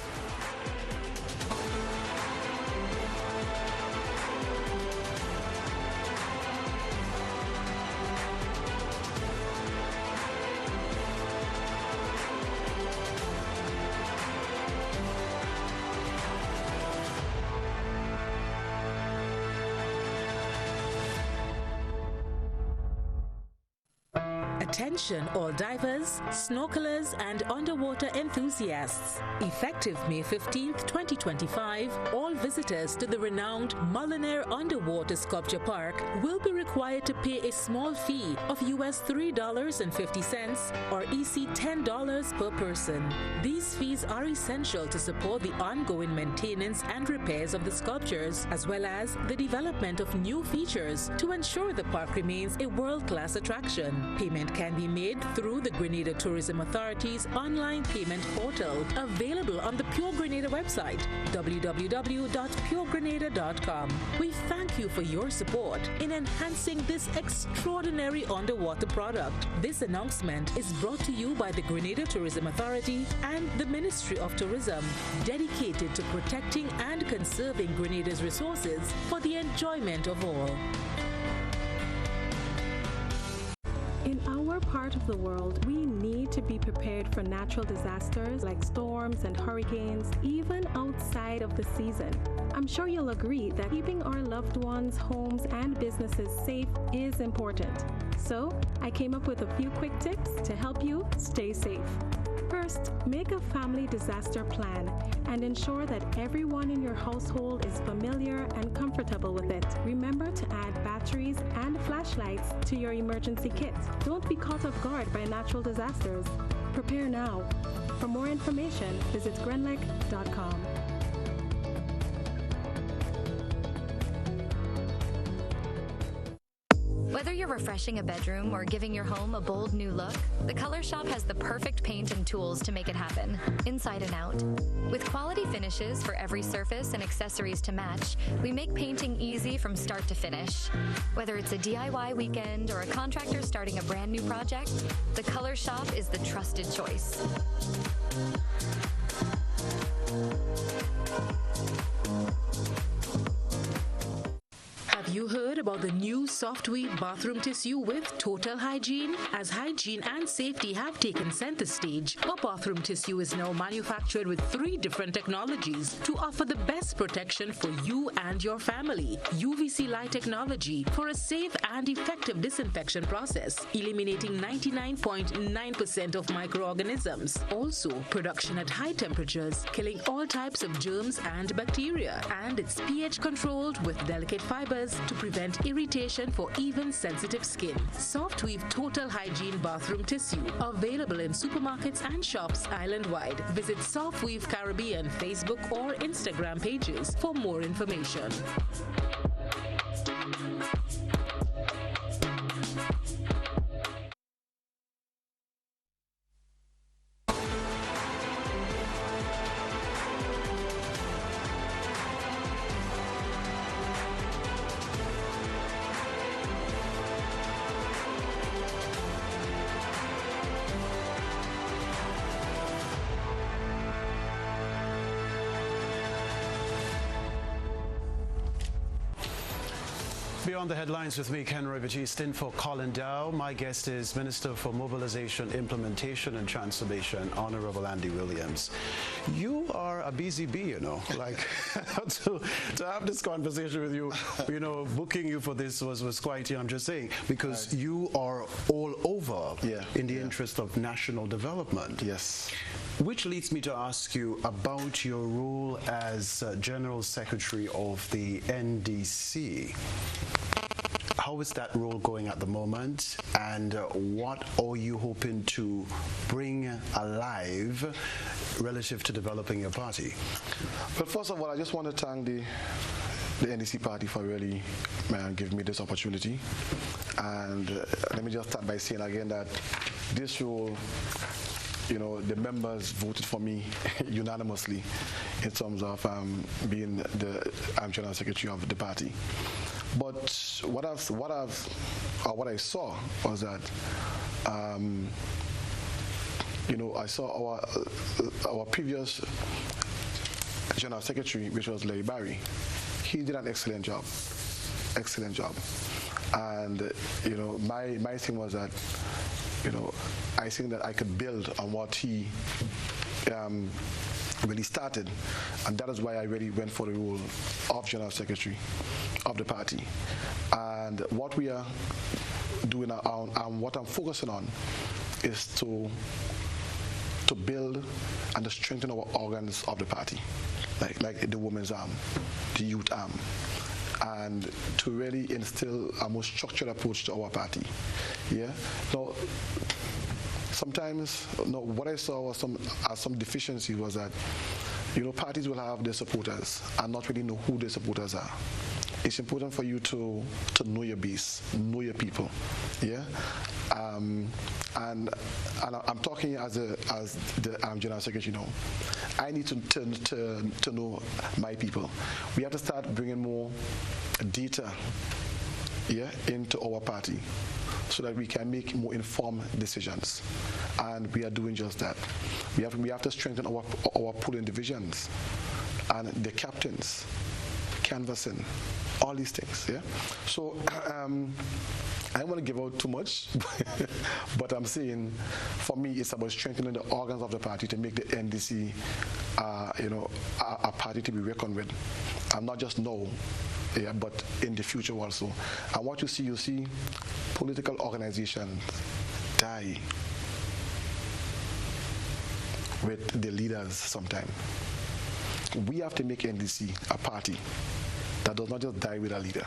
Attention all divers, snorkelers and underwater enthusiasts. Effective May 15th, 2025, all visitors to the renowned Mullinaire Underwater Sculpture Park will be required to pay a small fee of US $3.50 or EC $10 per person. These fees are essential to support the ongoing maintenance and repairs of the sculptures, as well as the development of new features to ensure the park remains a world-class attraction. Payment can be made through the Grenada Tourism Authority's online payment portal, available on the Pure Grenada website, www.puregrenada.com. We thank you for your support in enhancing this extraordinary underwater product. This announcement is brought to you by the Grenada Tourism Authority and the Ministry of Tourism, dedicated to protecting and conserving Grenada's resources for the enjoyment of all. In our part of the world, we need to be prepared for natural disasters like storms and hurricanes, even outside of the season. I'm sure you'll agree that keeping our loved ones, homes, and businesses safe is important. So, I came up with a few quick tips to help you stay safe. First, make a family disaster plan and ensure that everyone in your household is familiar and comfortable with it. Remember to add batteries and flashlights to your emergency kit. Don't be caught off guard by natural disasters. Prepare now. For more information, visit grenlec.com. Whether you're refreshing a bedroom or giving your home a bold new look, the Color Shop has the perfect paint and tools to make it happen, inside and out. With quality finishes for every surface and accessories to match, we make painting easy from start to finish. Whether it's a DIY weekend or a contractor starting a brand new project, the Color Shop is the trusted choice. Have you heard about the new soft weave bathroom tissue with total hygiene? As hygiene and safety have taken center stage, our bathroom tissue is now manufactured with 3 different technologies to offer the best protection for you and your family. UVC light technology for a safe and effective disinfection process, eliminating 99.9% of microorganisms. Also, production at high temperatures, killing all types of germs and bacteria. And it's pH controlled with delicate fibers to prevent irritation for even sensitive skin. Soft Weave Total Hygiene Bathroom Tissue, available in supermarkets and shops island-wide. Visit Soft Weave Caribbean Facebook or Instagram pages for more information. Beyond the Headlines with me, Kenroy, Baptiste, in for Colin Dow. My guest is Minister for Mobilization, Implementation and Transformation, Honourable Andy Williams. You are a busy bee, you know. Like, to have this conversation with you, you know, booking you for this was quite, you know, I'm just saying, because you are all over in the interest of national development. Yes. Which leads me to ask you about your role as General Secretary of the NDC. how is that role going at the moment, and what are you hoping to bring alive relative to developing your party? Well, first of all, I just want to thank the NDC party for really giving me this opportunity. And let me just start by saying again that this role, you know, the members voted for me unanimously in terms of being the General Secretary of the party. But what I saw was that, you know, I saw our previous General Secretary, which was Larry Barry. He did an excellent job, and you know, my thing was that, you know, I think that I could build on what he really started, and that is why I really went for the role of General Secretary of the party. And what we are doing now, and what I'm focusing on, is to build and to strengthen our organs of the party, like the women's arm, the youth arm, and to really instill a more structured approach to our party. Yeah. Now, sometimes, what I saw was some deficiency was that, you know, parties will have their supporters and not really know who their supporters are. It's important for you to know your base, know your people, yeah. And I'm talking as the General Secretary now. I need to know my people. We have to start bringing more data, yeah, into our party, so that we can make more informed decisions, and we are doing just that. We have to strengthen our polling divisions and the captains, canvassing, all these things. Yeah. So I don't want to give out too much, but I'm saying, for me, it's about strengthening the organs of the party to make the NDC, you know, a party to be reckoned with, and not just now, yeah, but in the future also. And what you see political organizations die with the leaders sometimes. We have to make NDC a party that does not just die with a leader.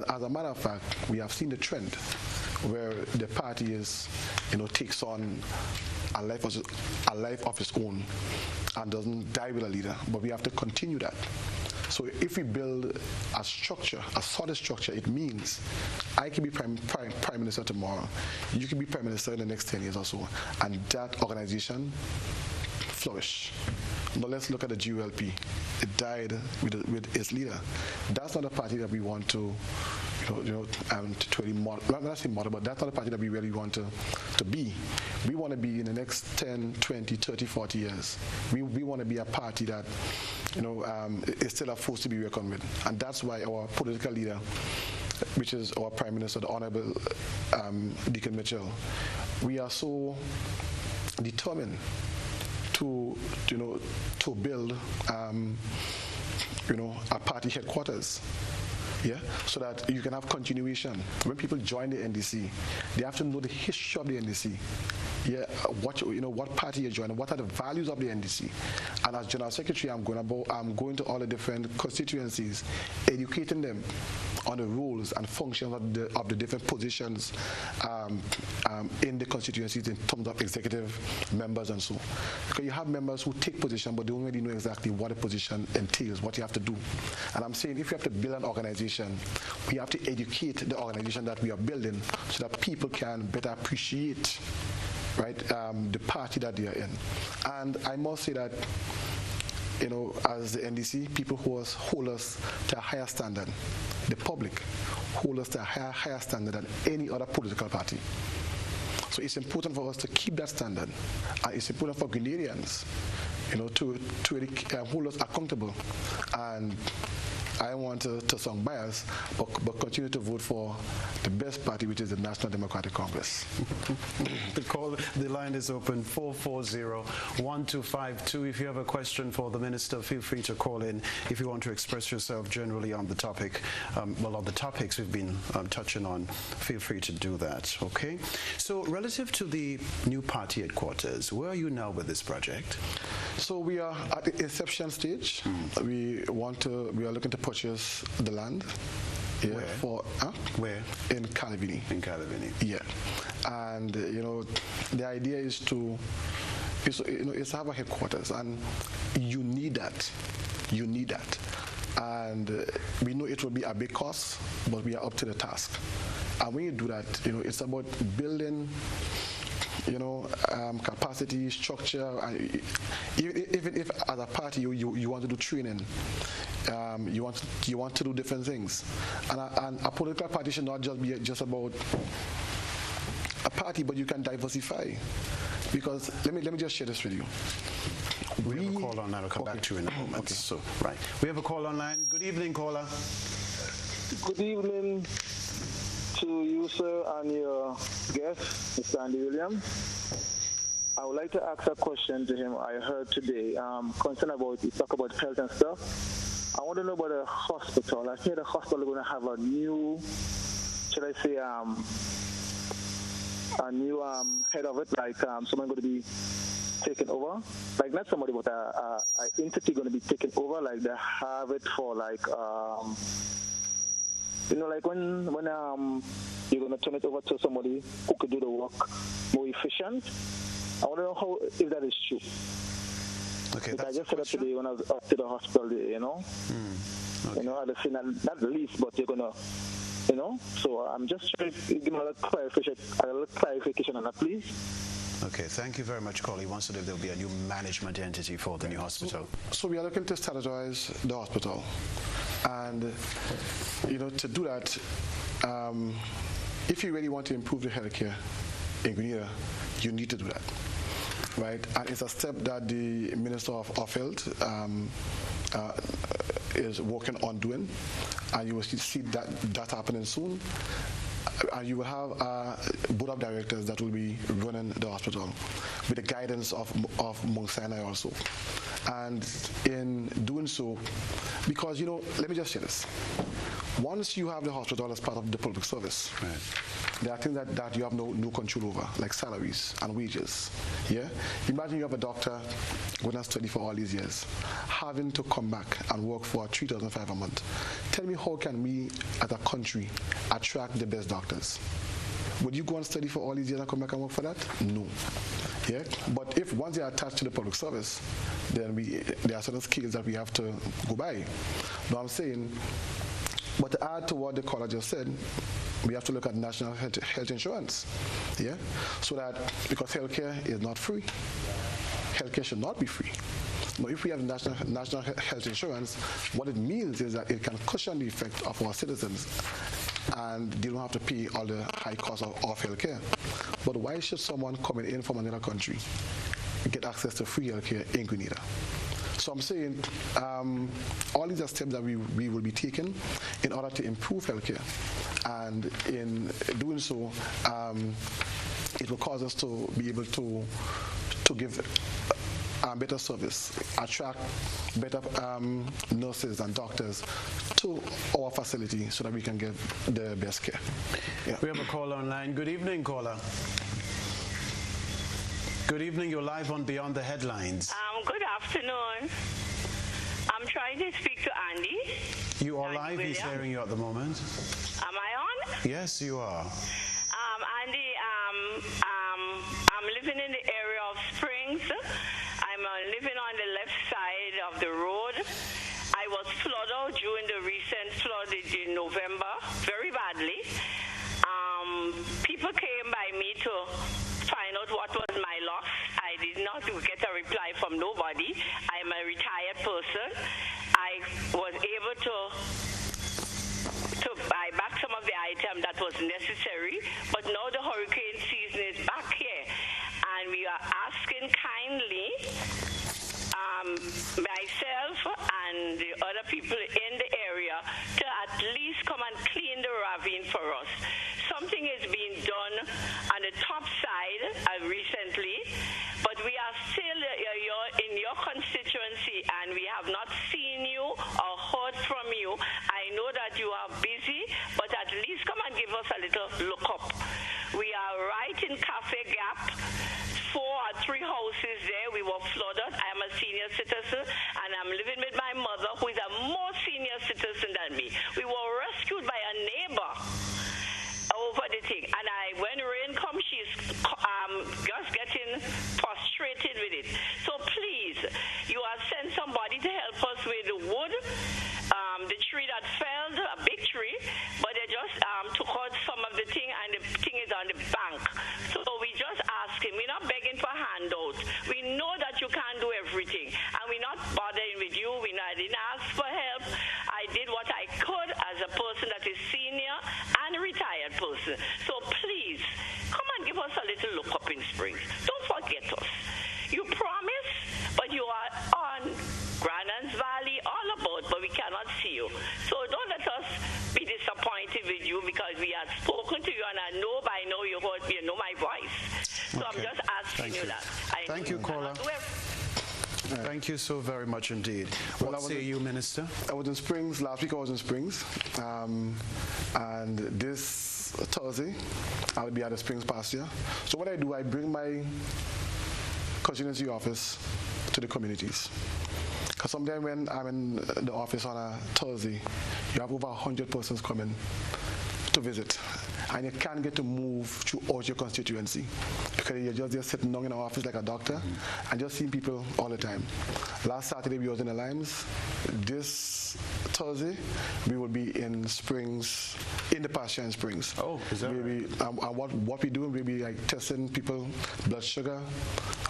As a matter of fact, we have seen the trend where the party is, you know, takes on a life of its own and doesn't die with a leader. But we have to continue that. So if we build a structure, a solid structure, it means I can be prime minister tomorrow. You can be prime minister in the next 10 years or so, and that organization flourish. Now let's look at the GULP. It died with its leader. That's not a party that we want to, to really not say model, but that's not a party that we really want to be. We want to be in the next 10, 20, 30, 40 years. We want to be a party that, is still a force to be reckoned with. And that's why our political leader, which is our Prime Minister, the Honourable Deacon Mitchell, we are so determined to build a party headquarters, yeah, so that you can have continuation. When people join the NDC, they have to know the history of the NDC. Yeah, what party you're joining, what are the values of the NDC. And as General Secretary, I'm going to all the different constituencies, educating them on the rules and functions of the different positions in the constituencies in terms of executive members and so. Because you have members who take position, but they don't really know exactly what the position entails, what you have to do. And I'm saying, if you have to build an organization, we have to educate the organization that we are building so that people can better appreciate, right, the party that they are in. And I must say that, as the NDC, people hold us to a higher standard. The public hold us to a higher standard than any other political party. So it's important for us to keep that standard. It's important for Grenadians, to really hold us accountable. And I want to sound biased, but continue to vote for the best party, which is the National Democratic Congress. The line is open, 440-1252. If you have a question for the minister, feel free to call in. If you want to express yourself generally on the topic, on the topics we've been touching on, feel free to do that, okay? So relative to the new party headquarters, where are you now with this project? So we are at the inception stage. We are looking to purchase the land, Yeah, Where? Where? In Calavini. In Calavini. Yeah, and the idea is to have a headquarters, and you need that. You need that, and we know it will be a big cost, but we are up to the task. And when you do that, it's about building, capacity, structure. And even if as a party you want to do training, you want to do different things, and a political party should not just be just about a party, but you can diversify. Because let me just share this with you. We have a call online. I'll come back to you in a moment. Okay. So, right. We have a call online. Good evening, caller. Good evening to you, sir, and your guest, Mr. Andy Williams. I would like to ask a question to him. I heard today, concern about, you talk about health and stuff. I want to know about the hospital. I hear the hospital is going to have a new, should I say, a new head of it, like someone going to be taken over, like not somebody, but an entity going to be taken over, like they have it for like like when you're going to turn it over to somebody who could do the work more efficient. I want to know how, if that is true. Okay, I just said that today when I was up to the hospital, okay. At the final, not the least, but you're going to, so I'm just trying to give a little clarification on that, please. Okay, thank you very much, caller. He wants to know if there will be a new management entity for the new hospital. So we are looking to strategize the hospital. And, to do that, if you really want to improve the healthcare in Grenada, you need to do that, right? And it's a step that the Minister of Health is working on doing, and you will see that happening soon. And you will have a board of directors that will be running the hospital with the guidance of Mount Sinai also. And in doing so, because, let me just say this. Once you have the hospital as part of the public service, right, there are things that you have no control over, like salaries and wages. Yeah? Imagine you have a doctor going on study for all these years, having to come back and work for $3,500 a month. Tell me, how can we, as a country, attract the best doctors? Would you go and study for all these years and come back and work for that? No. Yeah? But if once they are attached to the public service, then there are certain skills that we have to go by. Now I'm saying, but to add to what the caller just said, we have to look at national health insurance. Yeah? So that, because healthcare is not free. Healthcare should not be free. Now, if we have national health insurance, what it means is that it can cushion the effect of our citizens, and they don't have to pay all the high costs of healthcare. But why should someone coming in from another country get access to free healthcare in Grenada? So I'm saying all these are steps that we will be taking in order to improve healthcare, and in doing so, it will cause us to be able to give better service, attract better nurses and doctors to our facility so that we can get the best care. Yeah. We have a caller online. Good evening, caller. Good evening. You're live on Beyond the Headlines. Good afternoon. I'm trying to speak to Andy. You are live. He's hearing you at the moment. Am I on? Yes, you are. Andy, I'm living in the area of Springs. I'm living on the left side of the road. I was flooded during the recent flood in November, very badly. People came by me to find out what was my loss. I did not get a reply from nobody. I'm a retired person. I was able to buy back some of the items that was necessary, but now the hurricane season is back here, and we are asking kindly myself and the other people in the area to at least come and clean the ravine for us. Something is being done on the top side recently, but we are still in your constituency, and we have not seen you or heard from you. I know that you are busy, but at least come and give us a little look up. We are right in Cafe Gap. 4 or 3 houses there, we were flooded. I am a senior citizen, and I'm living with my mother, who is a more senior citizen than me. We were rescued by a everything. And when rain comes, she's just getting frustrated with it. So please, you have sent somebody to help us with the wood, the tree that fell, a big tree, but they just took out some of the thing, and the thing is on the bank. So we just ask him. We're not begging for handouts. We know that you can't do everything, and we're not bothering with you. I didn't ask for help. I did what I could as a person that is senior and a retired person. So please, come and give us a little look up in Springs. Don't forget us. You promise, but you are on Grandans Valley all about, but we cannot see you. So don't let us be disappointed with you, because we have spoken to you, and I know by now you know my voice. So okay. I'm just asking you that. Thank you, caller. Thank you so very much indeed. Well, what say you, Minister? I was in Springs. Last week I was in Springs. And this Thursday, I'll be at the Springs pasture. So what I do, I bring my constituency office to the communities. Because sometimes when I'm in the office on a Thursday, you have over 100 persons coming to visit, and you can't get to move throughout your constituency because you're just there sitting down in our office like a doctor and just seeing people all the time. Last Saturday we was in the Limes. This Thursday we will be in Springs, in the pasture in Springs. Oh, is that right? What we do, we'll be like testing people blood sugar,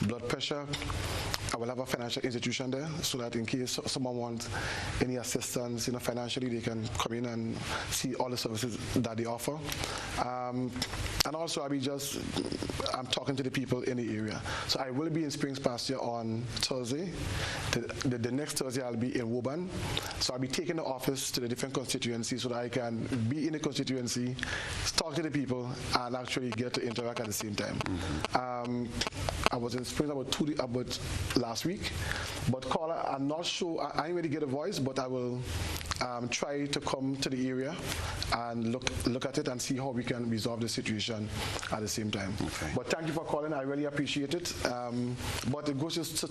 blood pressure. I will have a financial institution there so that in case someone wants any assistance, financially, they can come in and see all the services that they offer. And also, I'm talking to the people in the area. So I will be in Springs Pasture on Thursday. The next Thursday, I'll be in Woburn. So I'll be taking the office to the different constituencies so that I can be in the constituency, talk to the people, and actually get to interact at the same time. I was in Springs about last week, but caller, I'm not sure. I ain't ready to get a voice, but I will try to come to the area and look at it and see how we can resolve the situation at the same time. Okay. But thank you for calling. I really appreciate it. But it goes just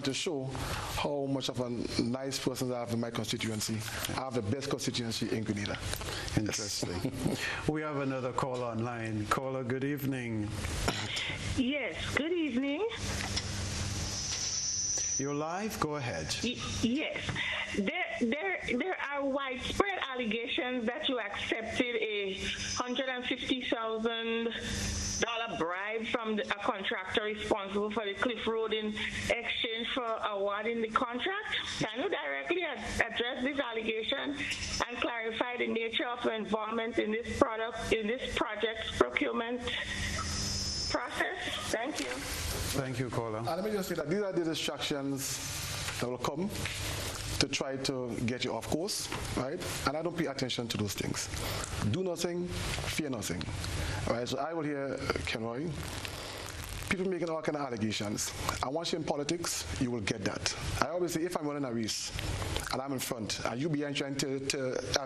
to show how much of a nice person I have in my constituency. I have the best constituency in Grenada. Interesting. We have another caller online. Caller, good evening. Yes, good evening. You're live. Go ahead. Yes. There are widespread allegations that you accepted a $150,000 bribe from a contractor responsible for the Cliff Road in exchange for awarding the contract. Can you directly address this allegation and clarify the nature of your involvement in this project's procurement process? Thank you. Thank you, caller. Let me just say that these are the distractions that will come to try to get you off course, right? And I don't pay attention to those things. Do nothing, fear nothing. All right, so I will hear Kenroy. People making all kind of allegations. And once you're in politics, you will get that. I always say, if I'm running a race and I'm in front, and you behind trying to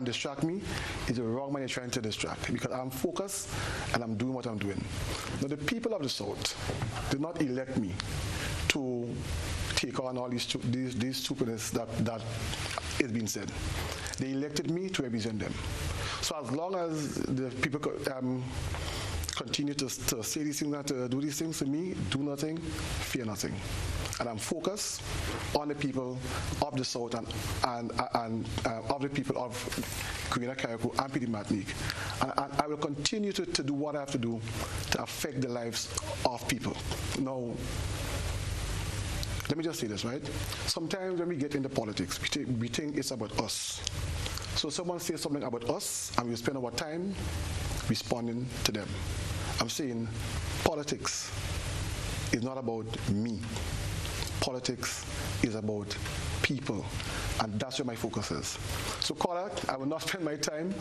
distract me, it's the wrong man you're trying to distract, because I'm focused and I'm doing what I'm doing. Now, the people of the South did not elect me to take on all these stupidness that is being said. They elected me to represent them. So as long as the people continue to say these things and to do these things to me, do nothing, fear nothing. And I'm focused on the people of the South and of the people of Grenada, Carriacou, and Petite Martinique. And I will continue to do what I have to do to affect the lives of people. Now, let me just say this, right? Sometimes when we get into politics, we think it's about us. So someone says something about us, and we spend our time responding to them. I'm saying politics is not about me. Politics is about people, and that's where my focus is. So, caller, I will not spend my time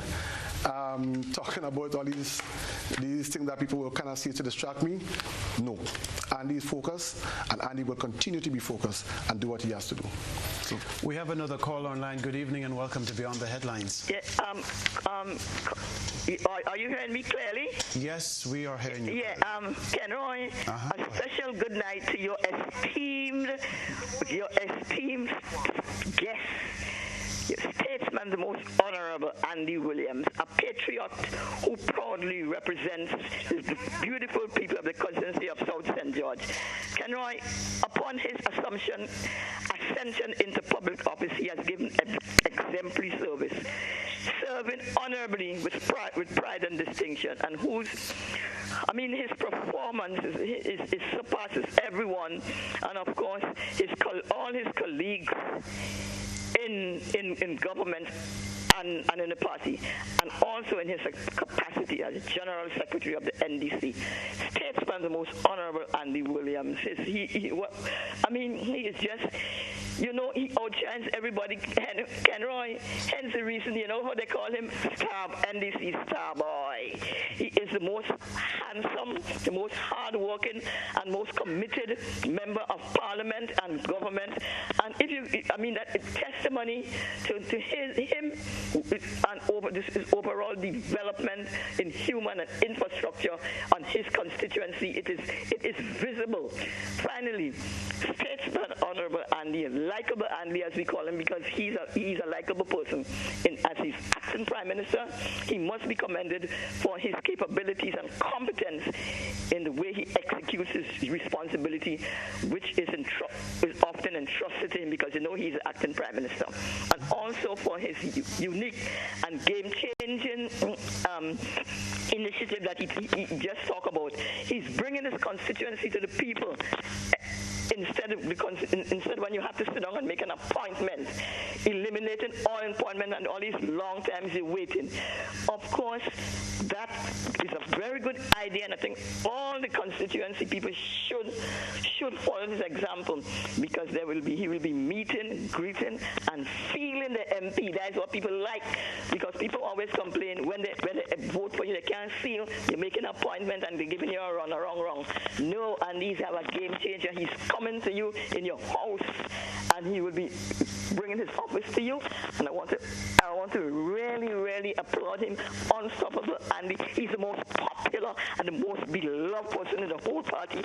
talking about all these things that people will kind of say to distract me. No. Andy is focused, and Andy will continue to be focused and do what he has to do. So. We have another call online. Good evening and welcome to Beyond the Headlines. Yeah, are you hearing me clearly? Yes, we are hearing you. Yeah, Kenroy, a special good night to your esteemed guest, your statesman, the most Honourable Andy Williams, a patriot who proudly proudly represents the beautiful people of the constituency of South St. George. Kenroy, upon his ascension into public office, he has given exemplary service, serving honorably with pride and distinction, and his performance is surpasses everyone, and of course all his colleagues in government and in the party, and also in his capacity as General Secretary of the NDC. Statesman, the most Honourable Andy Williams. He is just, he outshines everybody. Kenroy, hence the reason, how they call him NDC Star Boy. He is the most handsome, the most hard-working, and most committed member of Parliament and government. And that is testimony to him and overall development in human and infrastructure on his constituency. It is visible. Finally, statesman Honourable Andy, likable Andy as we call him, because he's a likable person. As his acting Prime Minister, he must be commended for his capabilities and competence in the way he executes his responsibility, which is often entrusted to him, because he's the acting Prime Minister, and also for his unique and game-changing initiative that he just talked about. He's bringing his constituency to the people. Instead when you have to sit down and make an appointment, eliminating all appointment and all these long times you're waiting. Of course, that is a very good idea, and I think all the constituency people should follow this example, because he will be meeting, greeting, and feeling the MP. That's what people like, because people always complain when they vote for you, they can't feel you're making an appointment and they're giving you a wrong. No, and these are a game changer. He's coming to you in your house, and he will be bringing his office to you. And I want to really, really applaud him. Unstoppable, and he's the most popular and the most beloved person in the whole party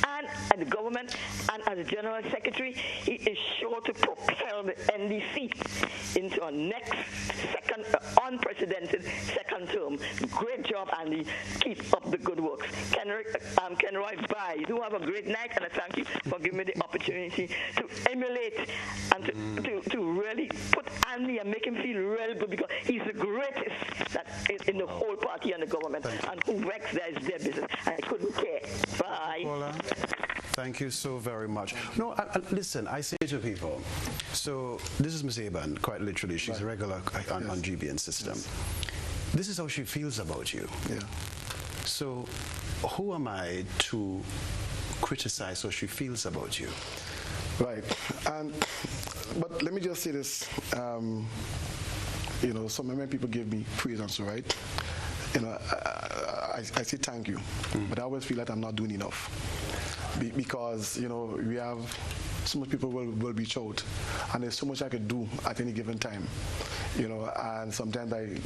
and the government. And as a General Secretary, he is sure to propel the NDC into a next unprecedented second term. Great job, Andy. Keep up the good work. Kenroy, bye. You do have a great night, and I thank you for giving me the opportunity to emulate and to really put Andy and make him feel real good, because he's the greatest that is in the whole party and the government, and who works there is their business. I couldn't care. Bye. Paula, thank you so very much. No, listen, I say to people, so this is Ms. Aban, quite literally. She's a regular on GBN system. Yes. This is how she feels about you. Yeah. So who am I to criticize how she feels about you? Right. But let me just say this. So many people give me praise and so, right? I say thank you, but I always feel that I'm not doing enough, because we have so much people will reach out, and there's so much I could do at any given time, and sometimes I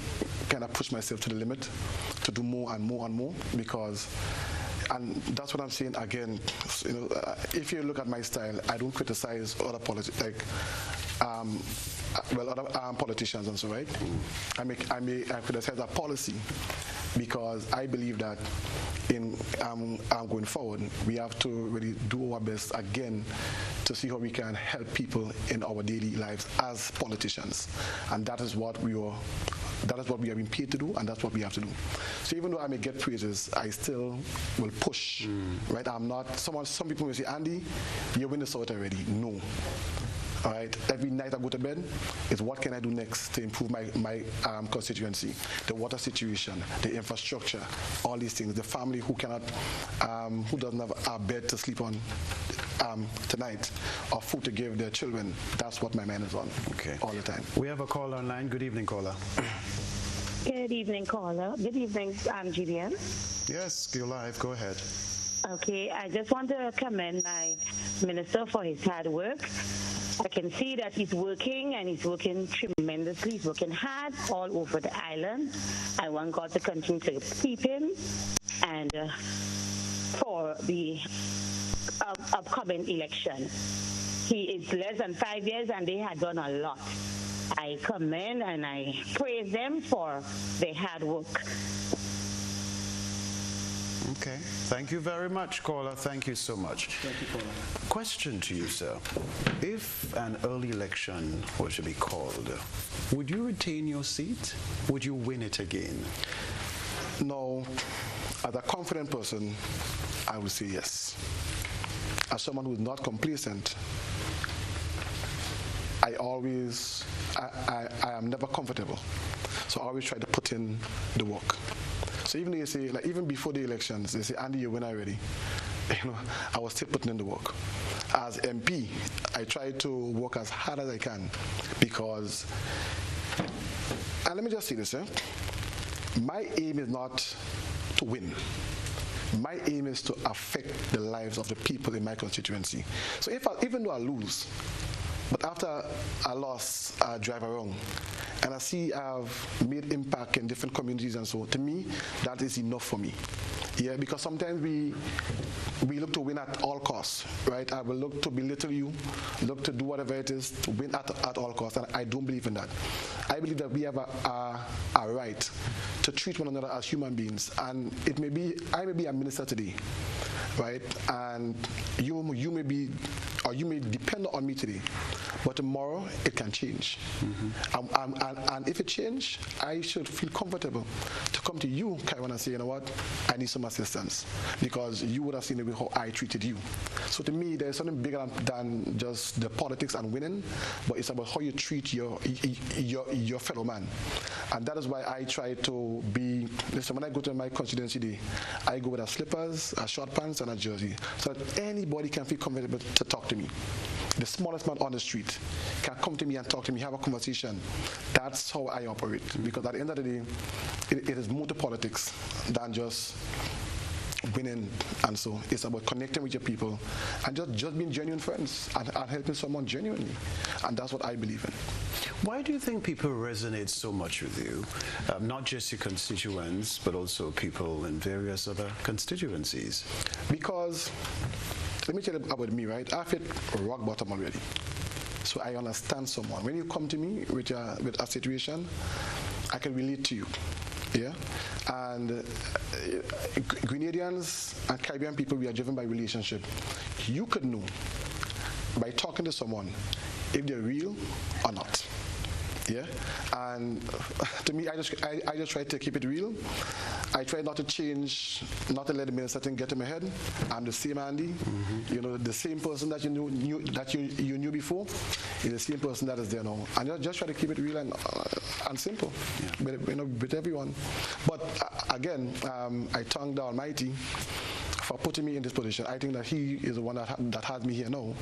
kind of push myself to the limit to do more and more and more, and that's what I'm saying again. If you look at my style, I don't criticize other other politicians and so, right? I criticize a policy, because I believe that in going forward, we have to really do our best again to see how we can help people in our daily lives as politicians, and that is what we have been paid to do, and that's what we have to do. So even though I may get praises, I still will push. Right? I'm not someone. Some people will say, Andy, you're in the South already. No. All right. Every night I go to bed is what can I do next to improve my constituency, the water situation, the infrastructure, all these things. The family who doesn't have a bed to sleep on tonight, or food to give their children. That's what my mind is on. Okay. All the time. We have a caller online. Good evening, caller. Good evening, caller. Good evening, GBN. Yes, you're live. Go ahead. Okay, I just want to commend my minister for his hard work. I can see that he's working, and he's working tremendously. He's working hard all over the island. I want God to continue to keep him, and for the upcoming election. He is less than 5 years, and they had done a lot. I commend and I praise them for their hard work. Okay. Thank you very much, caller. Thank you so much. Thank you, caller. Question to you, sir. If an early election were to be called, would you retain your seat? Would you win it again? No, as a confident person, I would say yes. As someone who is not complacent, I am never comfortable. So I always try to put in the work. So even though you say, like even before the elections, they say, Andy, you win already. I was still putting in the work. As MP, I try to work as hard as I can because, and let me just say this, my aim is not to win. My aim is to affect the lives of the people in my constituency. So even though I lose, but after I lost, I drive around, and I see I've made impact in different communities and so, to me, that is enough for me. Yeah, because sometimes we look to win at all costs, right? I will look to belittle you, look to do whatever it is to win at all costs, and I don't believe in that. I believe that we have a right to treat one another as human beings, and I may be a minister today, right? And you may depend on me today, but tomorrow it can change. Mm-hmm. And if it changes, I should feel comfortable to come to you, Kaiwan, and say, you know what, I need some assistance, because you would have seen the way how I treated you. So to me, there's something bigger than just the politics and winning, but it's about how you treat your fellow man. And that is why I try to be, listen, when I go to my constituency day, I go with a slippers, a short pants, and a jersey, so that anybody can feel comfortable to talk to me. The smallest man on the street can come to me and talk to me, have a conversation. That's how I operate, because at the end of the day, it is more to politics than just winning. And so it's about connecting with your people and just being genuine friends and helping someone genuinely. And that's what I believe in. Why do you think people resonate so much with you? Not just your constituents, but also people in various other constituencies. Because, let me tell you about me, right? I've hit rock bottom already. So I understand someone. When you come to me with a situation, I can relate to you. Yeah, and Grenadians and Caribbean people, we are driven by relationship. You could know by talking to someone if they're real or not. Yeah, and to me, I just try to keep it real. I try not to change, not to let the minister thing get in my head. I'm the same Andy. Mm-hmm. You know, the same person that you knew before is the same person that is there now. And just try to keep it real and simple, yeah. with everyone. But again, I thank the Almighty for putting me in this position. I think that He is the one that has me here now,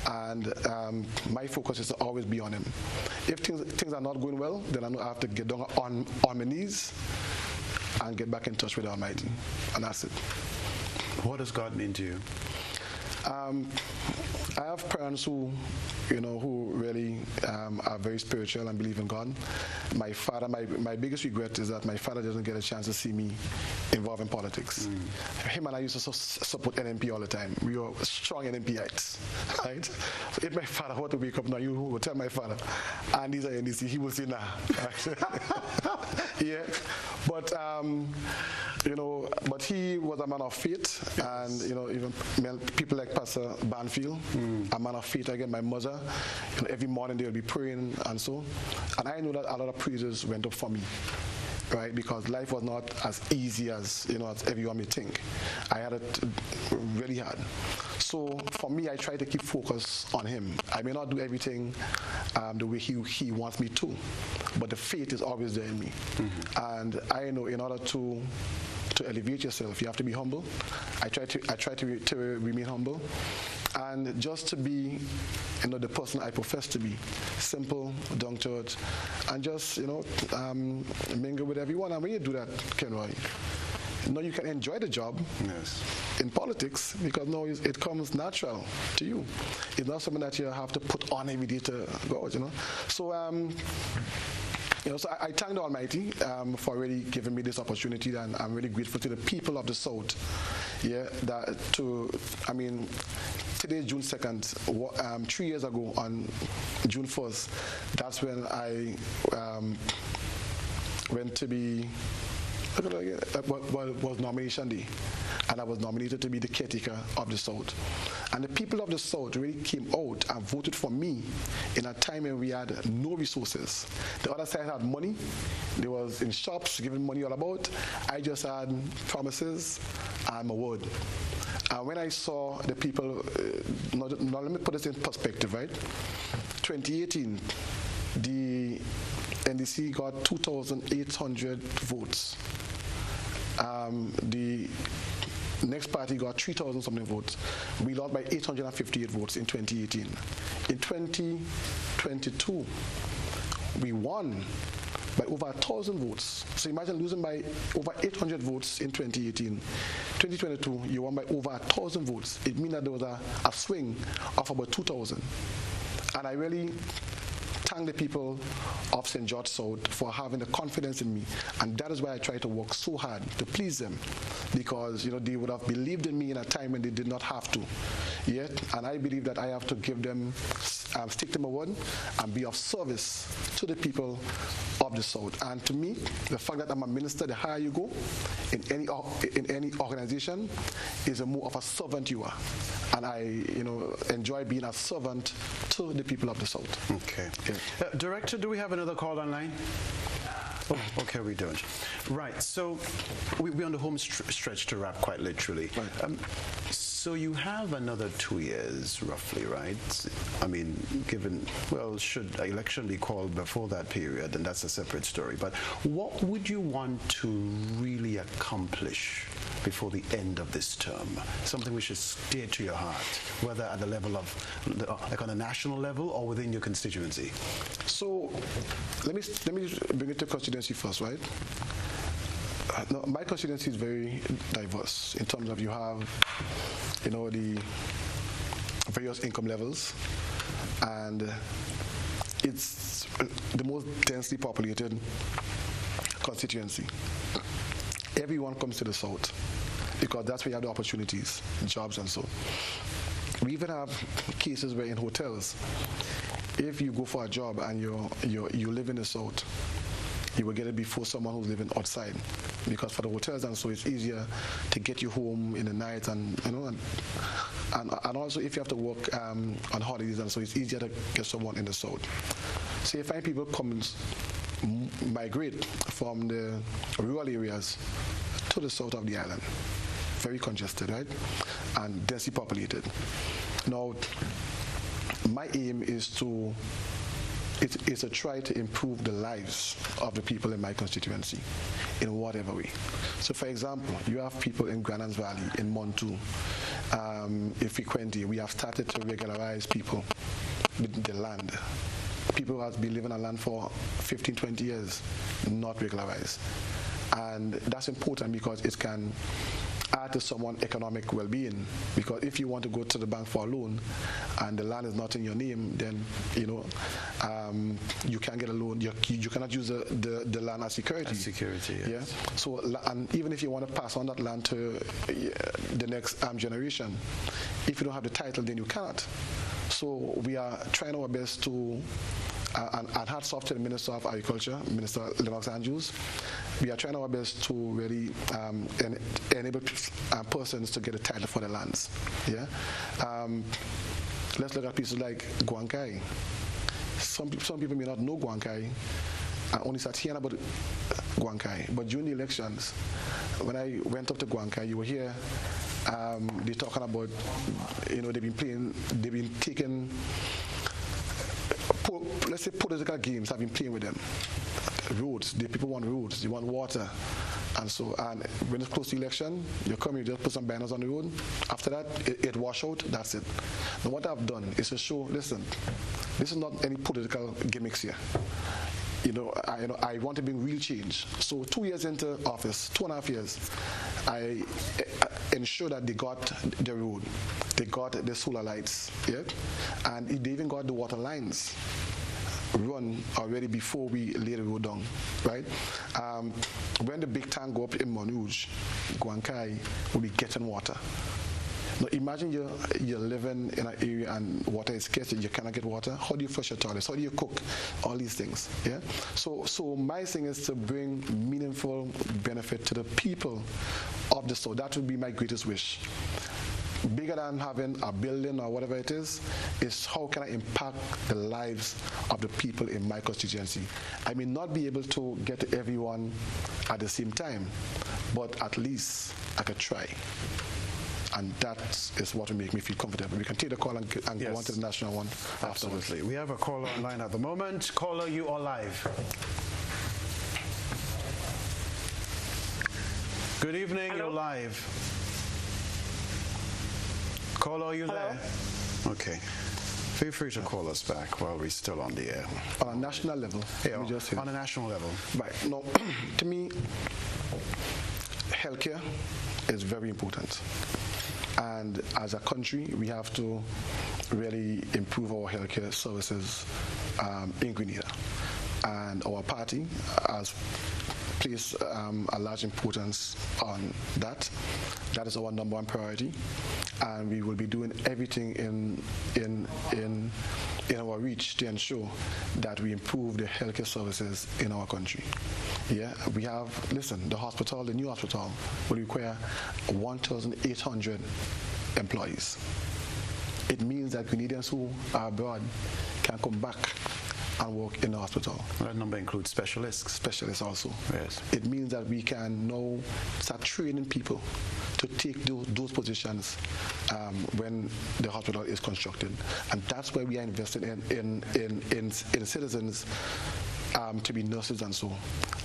and my focus is to always be on Him. If things are not going well, then I know I have to get down on my knees and get back in touch with the Almighty, and that's it. What does God mean to you? I have parents who really are very spiritual and believe in God. My father, my biggest regret is that my father doesn't get a chance to see me involved in politics. Him and I used to support NMP all the time. We were strong NMPites, right? So if my father were to wake up now, you would tell my father, and these are NDC, he will say, nah. Yeah, but but he was a man of faith, and even people like Pastor Banfield, a man of faith. Again, my mother, every morning they will be praying, and so, and I know that a lot of praises went up for me, right? Because life was not as easy as as everyone may think. I had it really hard. So for me, I try to keep focus on Him. I may not do everything the way He wants me to, but the faith is always there in me. Mm-hmm. And I know in order to elevate yourself, you have to be humble. I try to remain humble, and just to be the person I profess to be, simple, down to earth, and just mingle with everyone. And when you do that, Kenroy, you can enjoy the job. Yes. In politics, because it comes natural to you. It's not something that you have to put on every day to go out. So so I thank the Almighty for really giving me this opportunity, and I'm really grateful to the people of the South. Yeah, today is June 2nd. 3 years ago, on June 1st, that's when I went to be was nomination day, and I was nominated to be the caretaker of the South. And the people of the South really came out and voted for me in a time when we had no resources. The other side had money. They was in shops giving money all about. I just had promises and my word. And when I saw the people, now let me put this in perspective, right? 2018, the NDC got 2,800 votes. The next party got 3,000 something votes. We lost by 858 votes in 2018. In 2022, we won by over 1,000 votes. So imagine losing by over 800 votes in 2018. 2022, you won by over 1,000 votes. It means that there was a swing of about 2,000. And I really thank the people of St. George South for having the confidence in me, and that is why I try to work so hard to please them, because they would have believed in me in a time when they did not have to. Yet, and I believe that I have to give them, stick to my word, and be of service to the people of the South. And to me, the fact that I'm a minister, the higher you go in any organization, is a more of a servant you are, and I enjoy being a servant to the people of the South. Okay. Yeah. Director, do we have another call online? Oh, okay, we don't. Right, so we're on the home stretch to wrap, quite literally. Right. So you have another 2 years, roughly, right? I mean, should an election be called before that period, then that's a separate story. But what would you want to really accomplish before the end of this term? Something which is dear to your heart, whether at the level of, like on a national level or within your constituency? So let me bring it to constituency first, right? No, my constituency is very diverse in terms of you have, the various income levels, and it's the most densely populated constituency. Everyone comes to the South because that's where you have the opportunities, jobs and so. We even have cases where in hotels, if you go for a job and you live in the South, you will get it before someone who's living outside, because for the hotels and so it's easier to get you home in the night, and and also if you have to work on holidays and so it's easier to get someone in the South. So you find people migrate from the rural areas to the south of the island, very congested, right, and densely populated. Now, my aim is to try to improve the lives of the people in my constituency in whatever way. So, for example, you have people in Granans Valley, in Montu, in Frequenty. We have started to regularize people with the land. People who have been living on land for 15, 20 years, not regularized. And that's important because it can add to someone's economic well-being. Because if you want to go to the bank for a loan and the land is not in your name, then you can't get a loan. You cannot use the land as security. As security, yes. Yeah. So, and even if you want to pass on that land to the next generation, if you don't have the title, then you cannot. So we are trying our best to, and hats off to the Minister of Agriculture, Minister Lennox Andrews. We are trying our best to really enable persons to get a title for the lands. Yeah. Let's look at places like Guankai. Some people may not know Guankai and only start hearing about Guankai. But during the elections, when I went up to Guankai, you were here. They're talking about, they've been taking, let's say, political games have been playing with them. Roads, people want roads, they want water. And when it's close to election, you come, you just put some banners on the road. After that, it wash out, that's it. Now what I've done is to show, listen, this is not any political gimmicks here. I want to bring real change. So 2 years into office, 2.5 years, I ensure that they got the road, they got the solar lights, yeah, and they even got the water lines run already before we lay the road down, right? When the big tank go up in Monuj, Guankai will be getting water. Now imagine you're living in an area and water is scarce, you cannot get water. How do you flush your toilets? How do you cook? All these things. Yeah. So my thing is to bring meaningful benefit to the people of the store. That would be my greatest wish. Bigger than having a building or whatever it is how can I impact the lives of the people in my constituency. I may not be able to get to everyone at the same time, but at least I could try. And that is what will make me feel comfortable. We can take the call and go on to the national one afterwards. Absolutely. We have a caller online at the moment. Caller, you are live. Good evening, Hello? you're live. Caller, are you there? Okay. Feel free to call us back while we're still on the air. On a national level. Yeah, on a national level. Right. No, to me, healthcare is very important. And as a country, we have to really improve our healthcare services in Grenada. And our party has placed a large importance on that. That is our number one priority. And we will be doing everything in our reach to ensure that we improve the healthcare services in our country. Yeah, we have, listen, the new hospital will require 1,800 employees. It means that Grenadians who are abroad can come back and work in the hospital. That number includes specialists? Specialists also. Yes. It means that we can now start training people to take those positions when the hospital is constructed. And that's why we are investing in citizens to be nurses and so.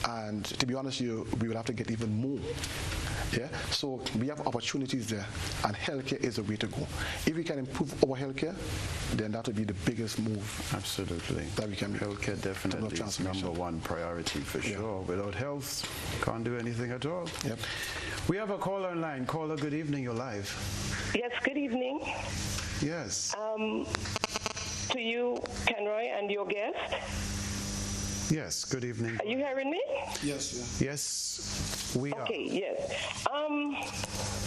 And to be honest, we will have to get even more. Yeah, so we have opportunities there, and healthcare is the way to go. If we can improve our healthcare, then that would be the biggest move. Absolutely. That we can make. Healthcare definitely is number one priority for sure. Without health, can't do anything at all. Yep. We have a caller online. Caller, good evening. You're live. Yes, good evening. Yes. To you, Kenroy, and your guest. Yes, good evening. Are you hearing me? Yes. Yes, we are. Okay, yes.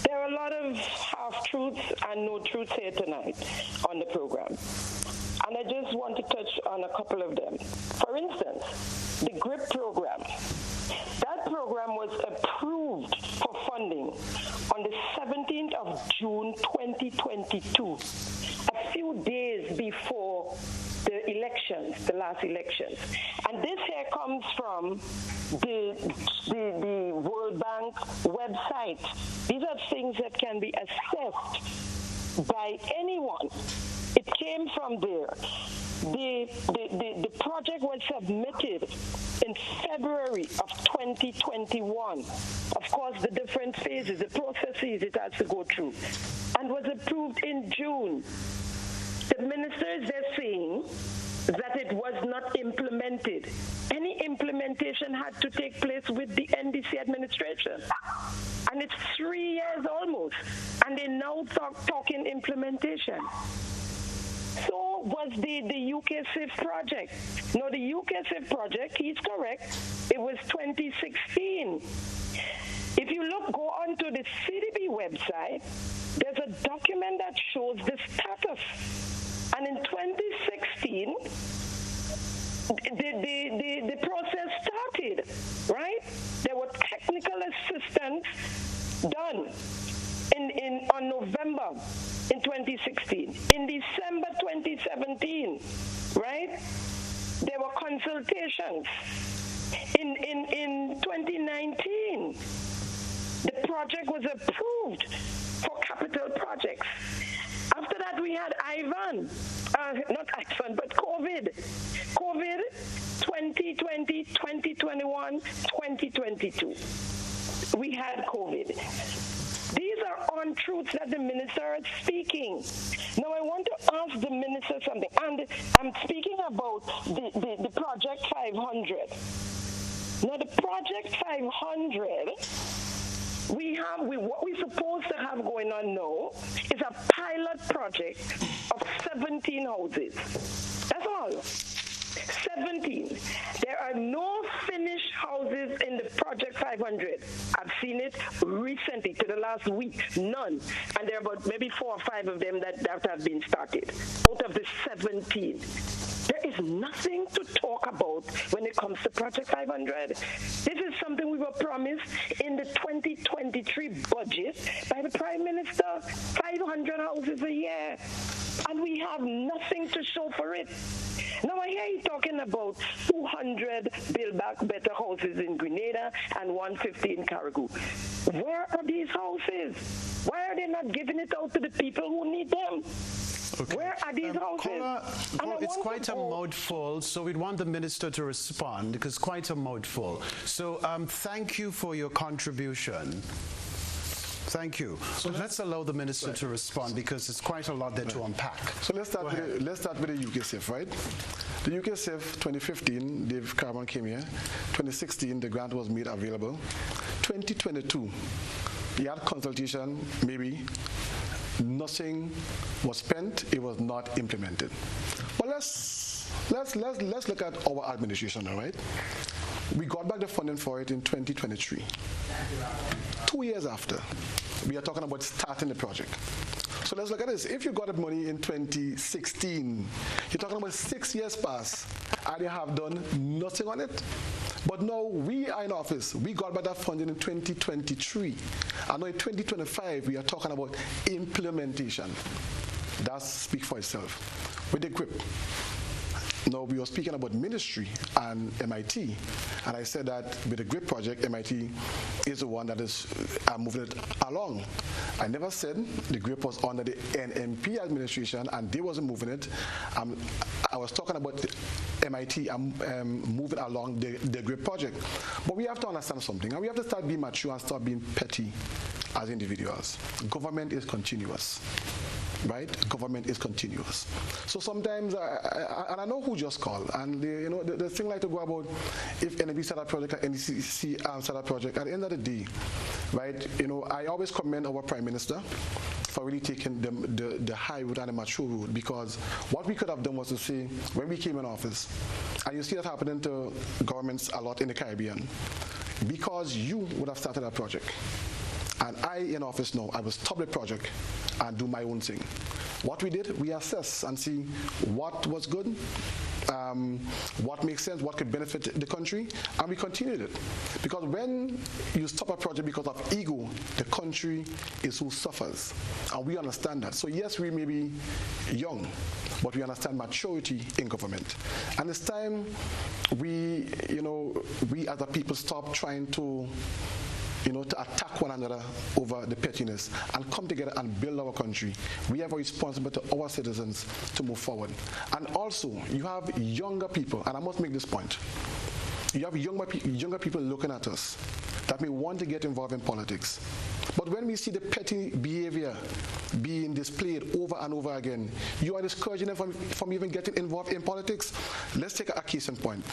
There are a lot of half-truths and no truths here tonight on the program. And I just want to touch on a couple of them. For instance, the GRIP program. That program was approved for funding on the 17th of June 2022, a few days before the elections, the last elections. And this here comes from the World Bank website. These are things that can be assessed by anyone. It came from there. The project was submitted in February of 2021. Of course, the different phases, the processes it has to go through, and was approved in June. The ministers, they're saying that it was not implemented. Any implementation had to take place with the NDC administration. And it's 3 years almost, and they now talking implementation. So was the UK SIF project. No, the UK SIF project, he's correct, it was 2016. If you go on to the CDB website, there's a document that shows the status. And in 2016, the process started, right? There were technical assistance done on November in 2016. In December 2017, right? There were consultations. In 2019, the project was approved for capital projects. After that, we had COVID. COVID 2020, 2021, 2022. We had COVID. These are untruths that the minister is speaking. Now, I want to ask the minister something. And I'm speaking about the Project 500. Now, the Project 500... what we're supposed to have going on now is a pilot project of 17 houses. That's all. 17. There are no finished houses in the Project 500. I've seen it recently, to the last week, none. And there are about maybe 4 or 5 of them that have been started out of the 17. There is nothing to talk about when it comes to Project 500. This is something we were promised in the 2023 budget by the Prime Minister, 500 houses a year. And we have nothing to show for it. Now I hear you talking about 200 Build Back Better houses in Grenada and 150 in Carriacou. Where are these houses? Why are they not giving it out to the people who need them? Okay. Where are these houses? Caller, it's quite a mouthful, so we'd want the minister to respond because it's quite a mouthful. So thank you for your contribution. Thank you. So let's allow the minister to respond because it's quite a lot there to unpack. So let's start with the UKSIF, right? The UKSIF 2015, Dave Carbon came here. 2016, the grant was made available. 2022, he had consultation, maybe. Nothing was spent. It was not implemented. But let's look at our administration, all right? We got back the funding for it in 2023. 2 years after, we are talking about starting the project. So let's look at this. If you got the money in 2016, you're talking about 6 years past, and you have done nothing on it. But now we are in office. We got back that funding in 2023. And now in 2025, we are talking about implementation. That speaks for itself. With the grip. Now, we were speaking about ministry and M.I.T. And I said that with the GRIP project, M.I.T. is the one that is moving it along. I never said the GRIP was under the NMP administration and they wasn't moving it. I was talking about M.I.T. moving along the GRIP project. But we have to understand something, and we have to start being mature and start being petty as individuals. Government is continuous. Right? Government is continuous. So sometimes, and I know who just called, and the thing like to go about if NMP set up project or NDCC set up project, at the end of the day, right, I always commend our Prime Minister for really taking the high road and the mature road, because what we could have done was to say, when we came in office, and you see that happening to governments a lot in the Caribbean, because you would have started a project, and I, in office now, I will stop the project and do my own thing. What we did, we assess and see what was good, what makes sense, what could benefit the country, and we continued it. Because when you stop a project because of ego, the country is who suffers, and we understand that. So yes, we may be young, but we understand maturity in government. And it's time we as a people stop trying to attack one another over the pettiness and come together and build our country. We have a responsibility to our citizens to move forward. And also, you have younger people, and I must make this point. You have younger people looking at us that may want to get involved in politics. But when we see the petty behavior being displayed over and over again, you are discouraging them from even getting involved in politics. Let's take a case in point.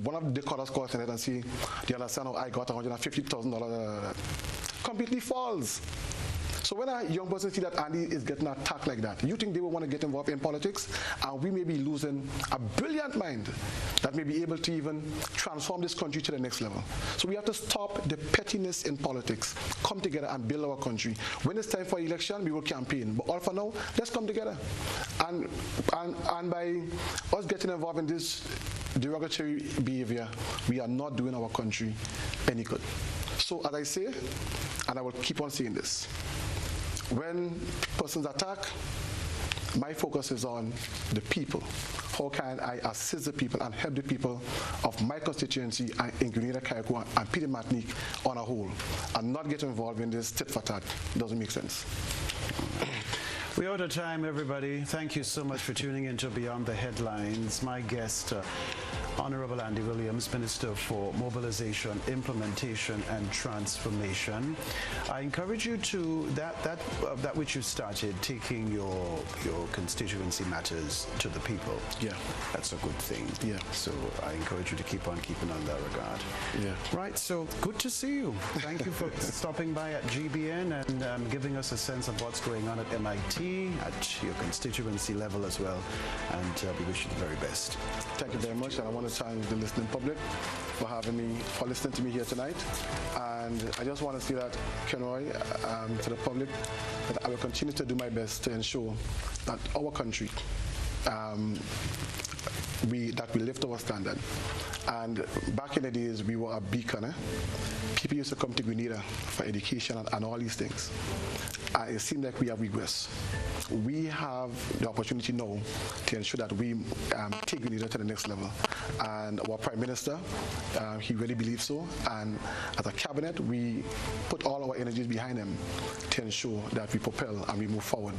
One of the callers calls in it and say, they understand how I got $150,000. Completely false. So when a young person see that Andy is getting attacked like that, you think they will want to get involved in politics? And we may be losing a brilliant mind that may be able to even transform this country to the next level. So we have to stop the pettiness in politics, come together and build our country. When it's time for election, we will campaign. But all for now, let's come together. And by us getting involved in this derogatory behavior, we are not doing our country any good. So as I say, and I will keep on saying this, when persons attack, my focus is on the people. How can I assist the people and help the people of my constituency in Grenada, Carriacou, and Peter Martinique on a whole, and not get involved in this tit for tat? Doesn't make sense. We're out of time, everybody. Thank you so much for tuning in to Beyond the Headlines. My guest, Honourable Andy Williams, Minister for Mobilization, Implementation and Transformation. I encourage you to, that which you started, taking your constituency matters to the people. Yeah. That's a good thing. Yeah. So I encourage you to keep on keeping on that regard. Yeah. Right, so good to see you. Thank you for stopping by at GBN and giving us a sense of what's going on at M.I.T, at your constituency level as well. And we wish you the very best. Thank you very much, and I want to thank the listening public for listening to me here tonight. And I just want to say that, Kenroy, to the public, that I will continue to do my best to ensure that our country, we lift our standard. And back in the days, we were a beacon. People used to come to Grenada for education and all these things. It seems like we have regressed. We have the opportunity now to ensure that we take Grenada to the next level. And our Prime Minister, he really believes so. And as a cabinet, we put all our energies behind him to ensure that we propel and we move forward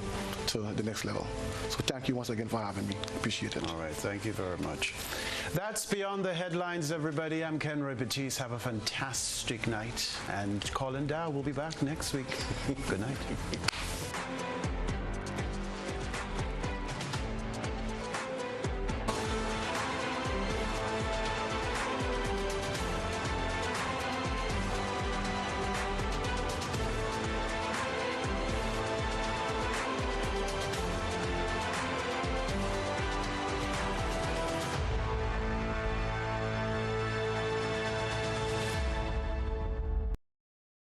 to the next level. So thank you once again for having me. Appreciate it. All right, thank you very much. That's Beyond the Headlines, everybody. I'm Kenroy, Baptiste. Have a fantastic night. And Colin Dow will be back next week. Good night.